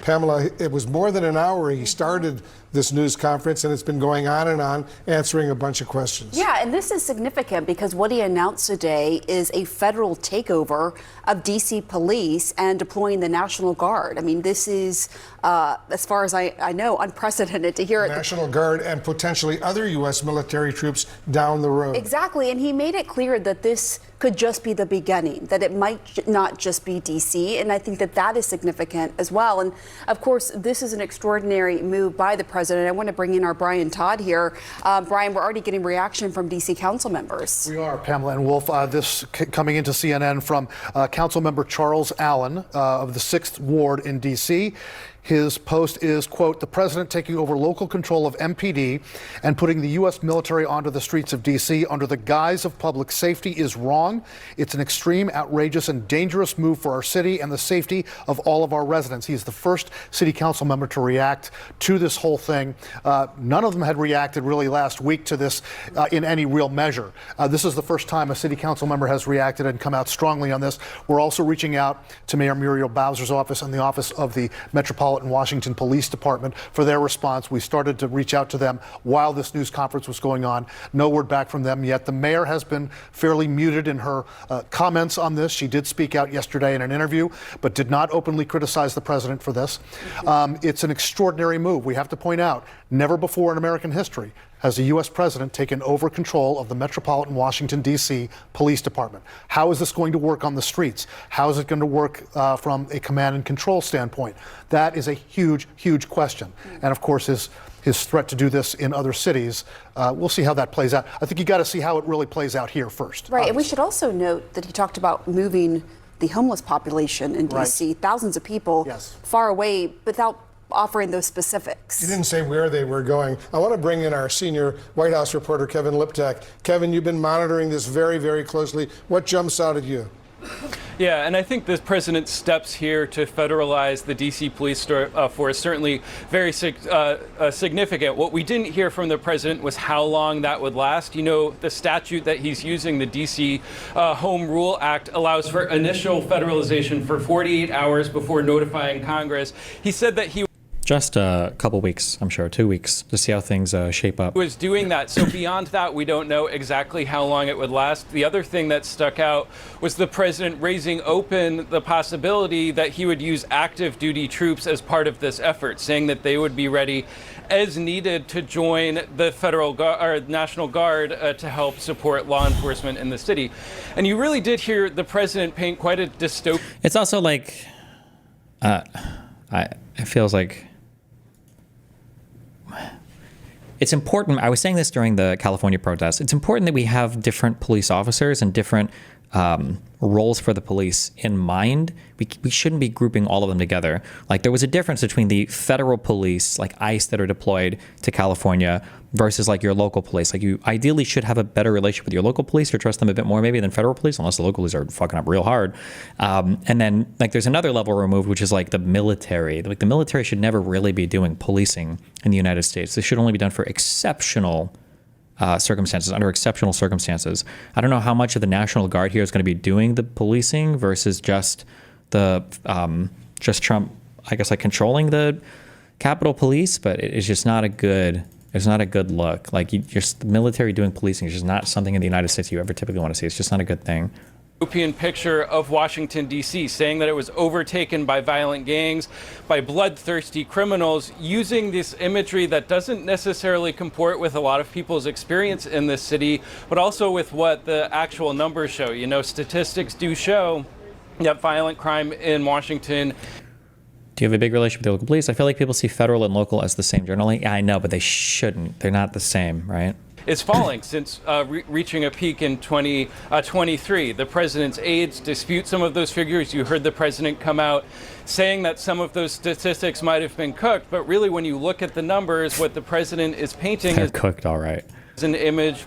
Pamela, it was more than an hour he started this news conference, and it's been going on and on, answering a bunch of questions. Yeah, and this is significant because what he announced today is a federal takeover of D.C. police and deploying the National Guard. I mean, this is, as far as I know, unprecedented to hear it. National Guard and potentially other U.S. military troops down the road. Exactly, and he made it clear that this could just be the beginning, that it might not just be D.C., and I think that that is significant as well. And of course, this is an extraordinary move by the president. I want to bring in our Brian Todd here. Brian, we're already getting reaction from D.C. council members. We are, Pamela and Wolf. This coming into CNN from Council Member Charles Allen of the 6th Ward in D.C. His post is, quote, the president taking over local control of MPD and putting the U.S. military onto the streets of D.C. under the guise of public safety is wrong. It's an extreme, outrageous, and dangerous move for our city and the safety of all of our residents. He's the first city council member to react to this whole thing. None of them had reacted really last week to this in any real measure. This is the first time a city council member has reacted and come out strongly on this. We're also reaching out to Mayor Muriel Bowser's office and the office of the Metropolitan Washington Police Department for their response. We started to reach out to them while this news conference was going on. No word back from them yet. The mayor has been fairly muted in her comments on this. She did speak out yesterday in an interview, but did not openly criticize the president for this. It's an extraordinary move. We have to point out, never before in American history has the U.S. president taken over control of the Metropolitan Washington, D.C. Police Department. How is this going to work on the streets? How is it going to work from a command and control standpoint? That is a huge, huge question. And of course, his threat to do this in other cities, we'll see how that plays out. I think you got to see how it really plays out here first. Right, and we should also note that he talked about moving the homeless population in D.C., right. Thousands of people far away without offering those specifics. You didn't say where they were going. I want to bring in our senior White House reporter, Kevin Liptak. Kevin, you've been monitoring this very, very closely. What jumps out at you? Yeah, and I think the president's steps here to federalize the D.C. police force certainly very significant. What we didn't hear from the president was how long that would last. You know, the statute that he's using, the D.C. Home Rule Act, allows for initial federalization for 48 hours before notifying Congress. He said that he Just a couple weeks, I'm sure, 2 weeks, to see how things shape up. Was doing that. So beyond that, we don't know exactly how long it would last. The other thing that stuck out was the president raising open the possibility that he would use active duty troops as part of this effort, saying that they would be ready as needed to join the federal or National Guard to help support law enforcement in the city. And you really did hear the president paint quite a dystopian. It's also like, it feels like, it's important. I was saying this during the California protests. It's important that we have different police officers and different roles for the police in mind, we shouldn't be grouping all of them together. Like, there was a difference between the federal police, like ICE, that are deployed to California versus like your local police. Like, you ideally should have a better relationship with your local police or trust them a bit more maybe than federal police, unless the local police are fucking up real hard. And then like there's another level removed, which is like the military. Like, the military should never really be doing policing in the United States. This should only be done for exceptional circumstances, under exceptional circumstances. I don't know how much of the National Guard here is going to be doing the policing versus just the just Trump, I guess, like controlling the Capitol Police, but it's just not a good. It's not a good look. Like, just the military doing policing is just not something in the United States you ever typically want to see. It's just not a good thing. European picture of Washington, D.C., saying that it was overtaken by violent gangs, by bloodthirsty criminals, using this imagery that doesn't necessarily comport with a lot of people's experience in this city, but also with what the actual numbers show. You know, statistics do show that violent crime in Washington. Do you have a big relationship with the local police? I feel like people see federal and local as the same generally. Yeah, I know, but they shouldn't. They're not the same, right? It's falling since reaching a peak in 2023. The president's aides dispute some of those figures. You heard the president come out saying that some of those statistics might have been cooked, but really when you look at the numbers, what the president is painting They're cooked, all right. is an image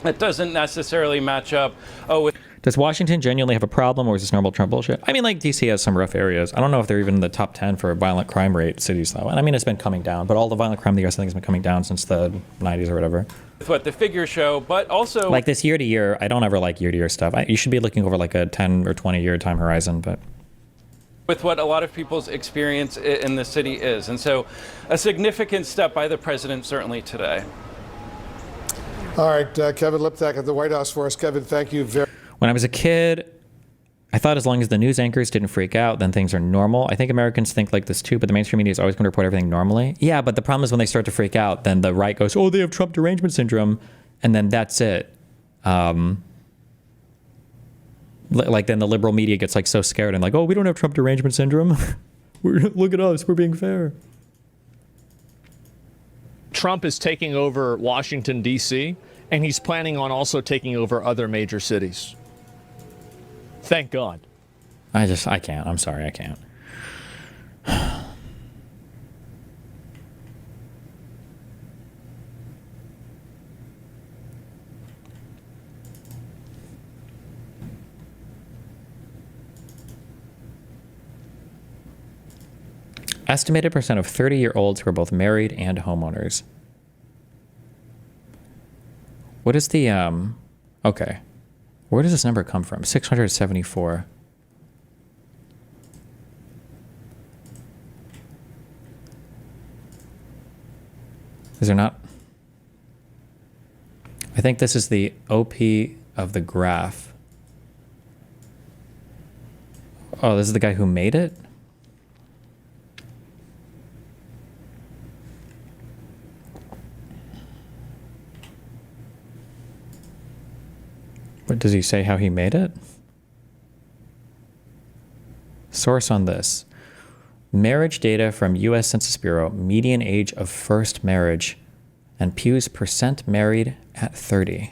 that doesn't necessarily match up with. Does Washington genuinely have a problem, or is this normal Trump bullshit? I mean, like, D.C. has some rough areas. I don't know if they're even in the top 10 for violent crime rate cities, though. And I mean, it's been coming down, but all the violent crime in the U.S. I think has been coming down since the 90s or whatever. What the figures show, but also like this year to year. I don't ever like year to year stuff. You should be looking over like a 10 or 20 year time horizon, but with what a lot of people's experience in the city is. And so a significant step by the president certainly today. All right, Kevin Liptak at the White House for us. Kevin, thank you very much. When I was a kid, I thought as long as the news anchors didn't freak out, then things are normal. I think Americans think like this too, but the mainstream media is always going to report everything normally. Yeah, but the problem is when they start to freak out, then the right goes, oh, they have Trump derangement syndrome, and then that's it. Like then the liberal media gets like so scared and like, oh, we don't have Trump derangement syndrome. Look at us, we're being fair. Trump is taking over Washington, D.C., and he's planning on also taking over other major cities. Thank God. I can't. I'm sorry, I can't. Estimated percent of 30-year-olds who are both married and homeowners. What is the, okay. Where does this number come from? 674. Is there not? I think this is the OP of the graph. Oh, this is the guy who made it? What does he say how he made it? Source on this. Marriage data from U.S. Census Bureau, median age of first marriage, and Pew's percent married at 30.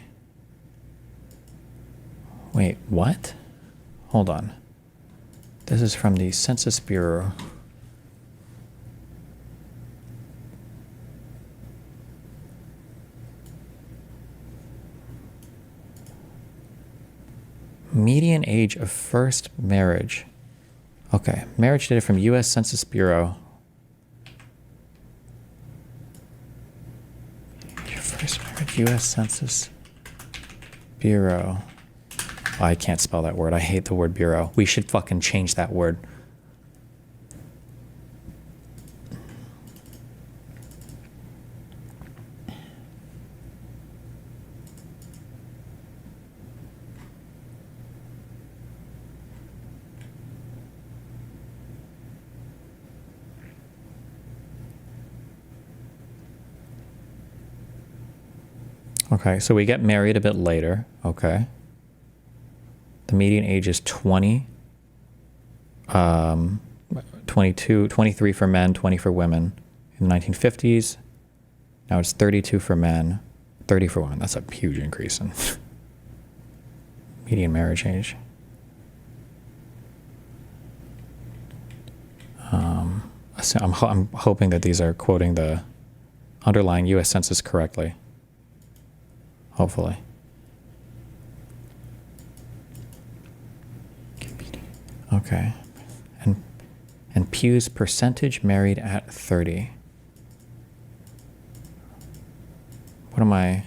Wait, what? Hold on. This is from the Census Bureau. Median age of first marriage. Okay, marriage data from U.S. Census Bureau. First marriage, U.S. Census Bureau. Oh, I can't spell that word. I hate the word bureau. We should fucking change that word. Okay, so we get married a bit later. Okay. The median age is 20. 22, 23 for men, 20 for women in the 1950s. Now it's 32 for men, 30 for women. That's a huge increase in Median marriage age. So I'm hoping that these are quoting the underlying U.S. Census correctly. Hopefully. Okay. And Pew's percentage married at 30. What am I?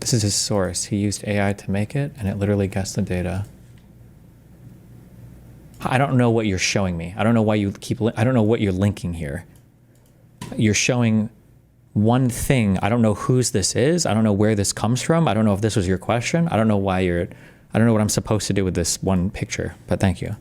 This is his source. He used AI to make it, and it literally guessed the data. I don't know what you're showing me. I don't know why you keep, I don't know what you're linking here. You're showing one thing. I don't know whose this is. I don't know where this comes from. I don't know if this was your question. I don't know why you're, I don't know what I'm supposed to do with this one picture, but thank you.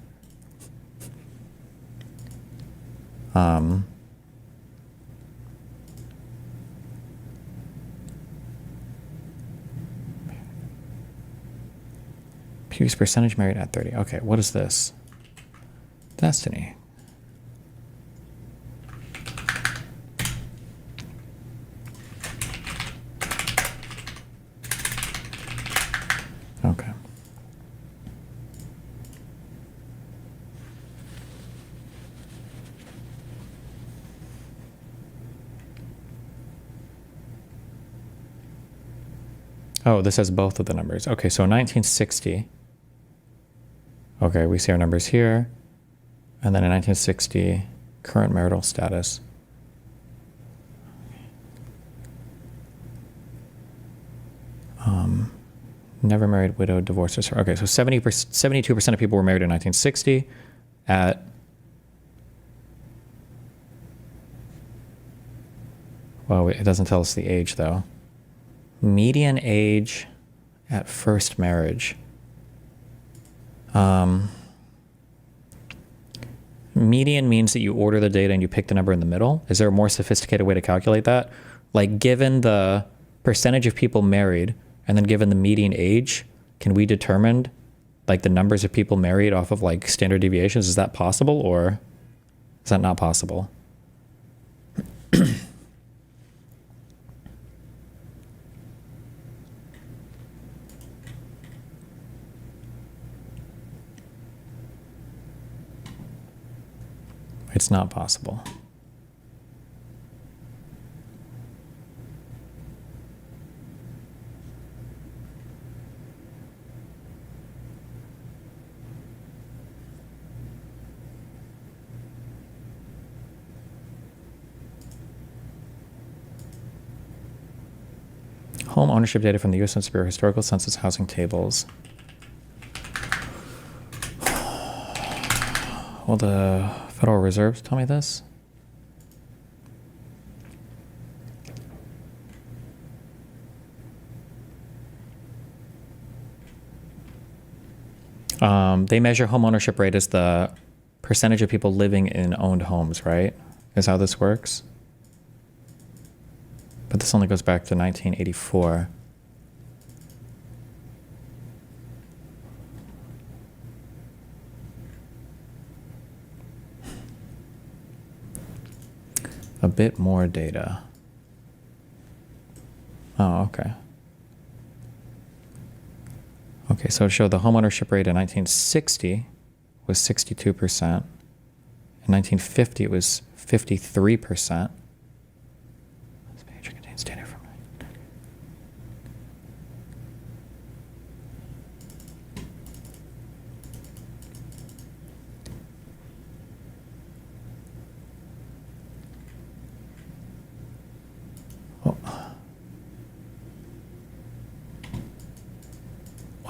Pew's percentage married at 30. Okay, what is this? Destiny. Okay. Oh, this has both of the numbers. Okay, so 1960. Okay, we see our numbers here. And then in 1960, current marital status. Never married, widowed, divorced. Okay, so 72% of people were married in 1960 at well, it doesn't tell us the age though. Median age at first marriage. Median means that you order the data and you pick the number in the middle. Is there a more sophisticated way to calculate that? Like given the percentage of people married and then given the median age, can we determine like the numbers of people married off of like standard deviations? Is that possible or is that not possible? It's not possible. Home ownership data from the U.S. Census Bureau Historical Census Housing Tables. Will the Federal Reserve tell me this? They measure home ownership rate as the percentage of people living in owned homes, right? Is how this works. But this only goes back to 1984. A bit more data. Oh, okay. Okay, so it showed the homeownership rate in 1960 was 62%. In 1950, it was 53%. This page contains data from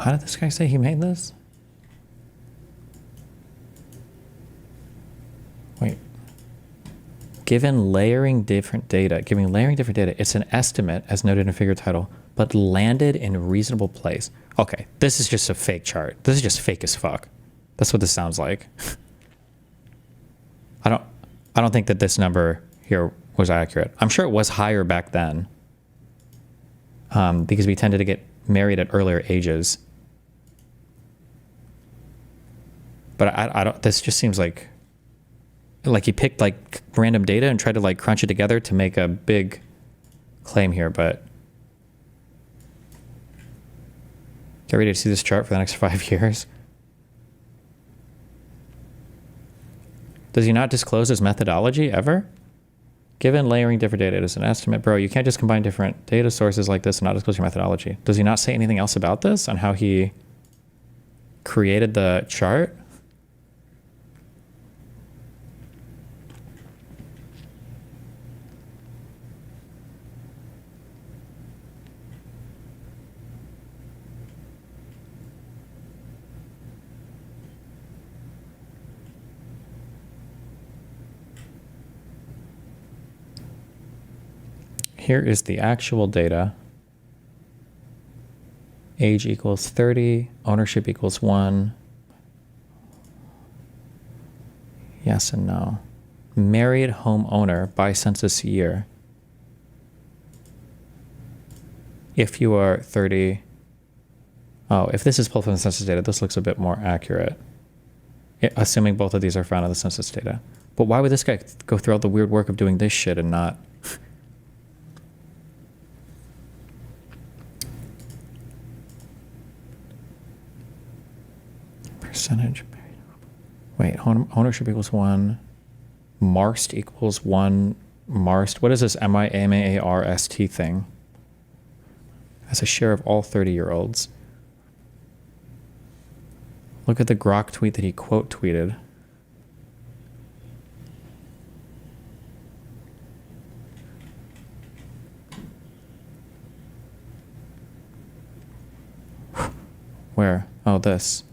How did this guy say he made this? Wait. Giving layering different data, it's an estimate as noted in figure title, but landed in a reasonable place. Okay, this is just a fake chart. This is just fake as fuck. That's what this sounds like. I don't think that this number here was accurate. I'm sure it was higher back then. Because we tended to get married at earlier ages. But I don't, this just seems like he picked like random data and tried to like crunch it together to make a big claim here, but Get ready to see this chart for the next 5 years. Does he not disclose his methodology ever? Given layering different data as an estimate. Bro, you can't just combine different data sources like this and not disclose your methodology. Does he not say anything else about this on how he created the chart? Here is the actual data. Age equals 30, ownership equals 1. Yes and no. Married homeowner by census year. If you are 30, oh, if this is pulled from the census data, this looks a bit more accurate. Assuming both of these are found in the census data. But why would this guy go through all the weird work of doing this shit and not? Percentage. Wait, ownership equals 1. Marst equals 1. Marst. What is this MIMARST thing? As a share of all 30-year-olds. Look at the Grok tweet that he quote tweeted. Where? Oh, this.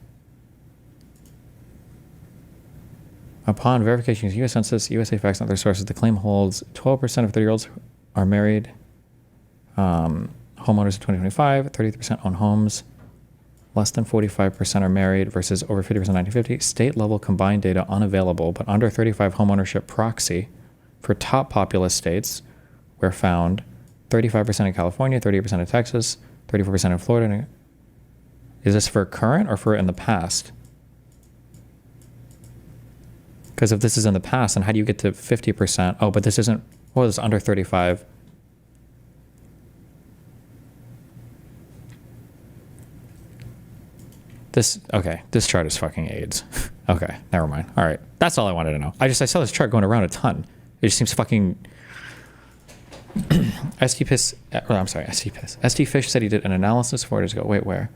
Upon verification of U.S. Census, USA Facts, and other sources, the claim holds 12% of 30-year-olds are married. Homeowners in 2025, 30% own homes. Less than 45% are married versus over 50% in 1950. State-level combined data unavailable, but under 35 homeownership proxy for top populous states were found 35% in California, 38% in Texas, 34% in Florida. Is this for current or for in the past? Because if this is in the past, then how do you get to 50%? Oh, but this isn't, well, it's under 35. Okay, this chart is fucking AIDS. Okay, never mind. All right, that's all I wanted to know. I saw this chart going around a ton. It just seems fucking... ST Fish said he did an analysis 4 days ago. Wait, where?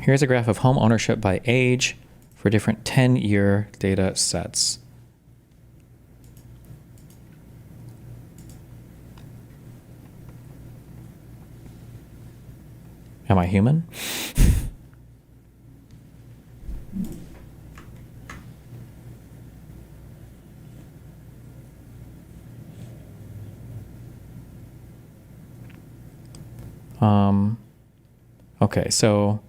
Here's a graph of home ownership by age for different 10-year data sets. Am I human? Okay, so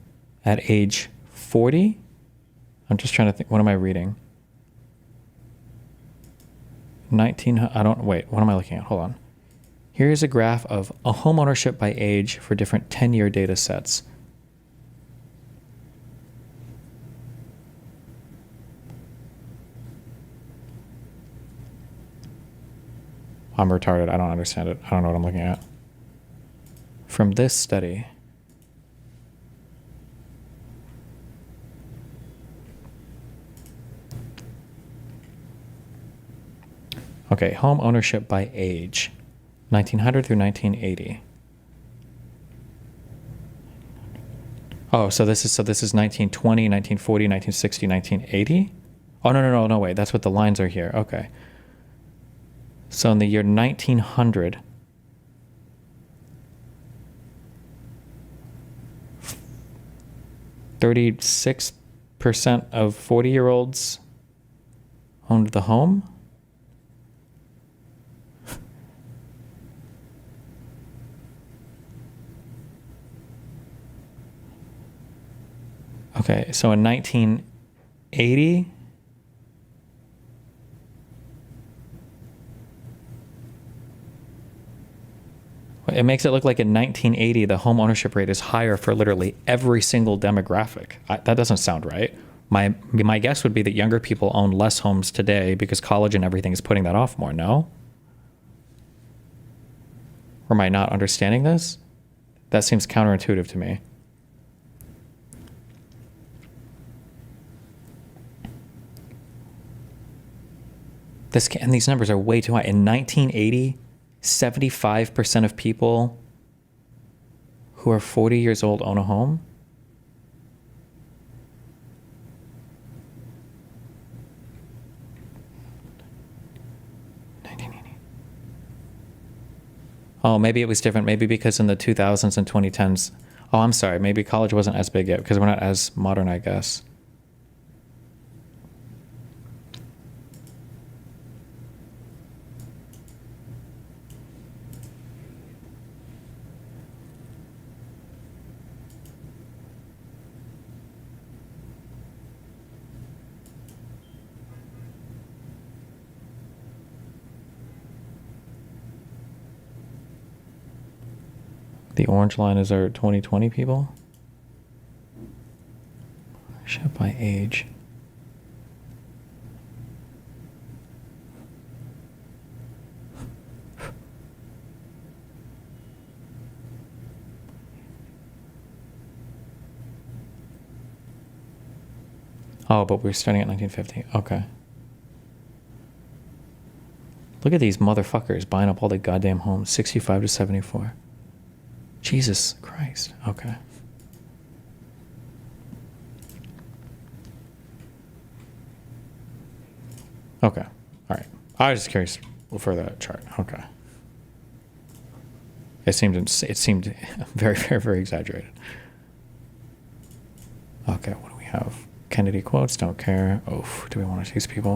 at age 40, I'm just trying to think, what am I reading? Wait, what am I looking at? Hold on. Here's a graph of a home ownership by age for different 10-year data sets. I'm retarded. I don't understand it. I don't know what I'm looking at. From this study, okay, home ownership by age, 1900 through 1980. Oh, so this is 1920, 1940, 1960, 1980? Oh, no, wait, that's what the lines are here. Okay. So in the year 1900, 36% of 40-year-olds owned the home. Okay, so in 1980, it makes it look like in 1980, the home ownership rate is higher for literally every single demographic. That doesn't sound right. My guess would be that younger people own less homes today because college and everything is putting that off more, no? Or am I not understanding this? That seems counterintuitive to me. And these numbers are way too high. In 1980, 75% of people who are 40 years old own a home. Oh, maybe it was different. Maybe because in the 2000s and 2010s. Oh, I'm sorry. Maybe college wasn't as big yet because we're not as modern, I guess. The orange line is our 2020 people. Shift by age. Oh, but we're starting at 1950. Okay. Look at these motherfuckers buying up all the goddamn homes. 65 to 74. Jesus Christ. Okay. Okay. All right. I was just curious for that chart. Okay. It seemed very, very, very exaggerated. Okay. What do we have? Kennedy quotes. Don't care. Oof. Do we want to tease people?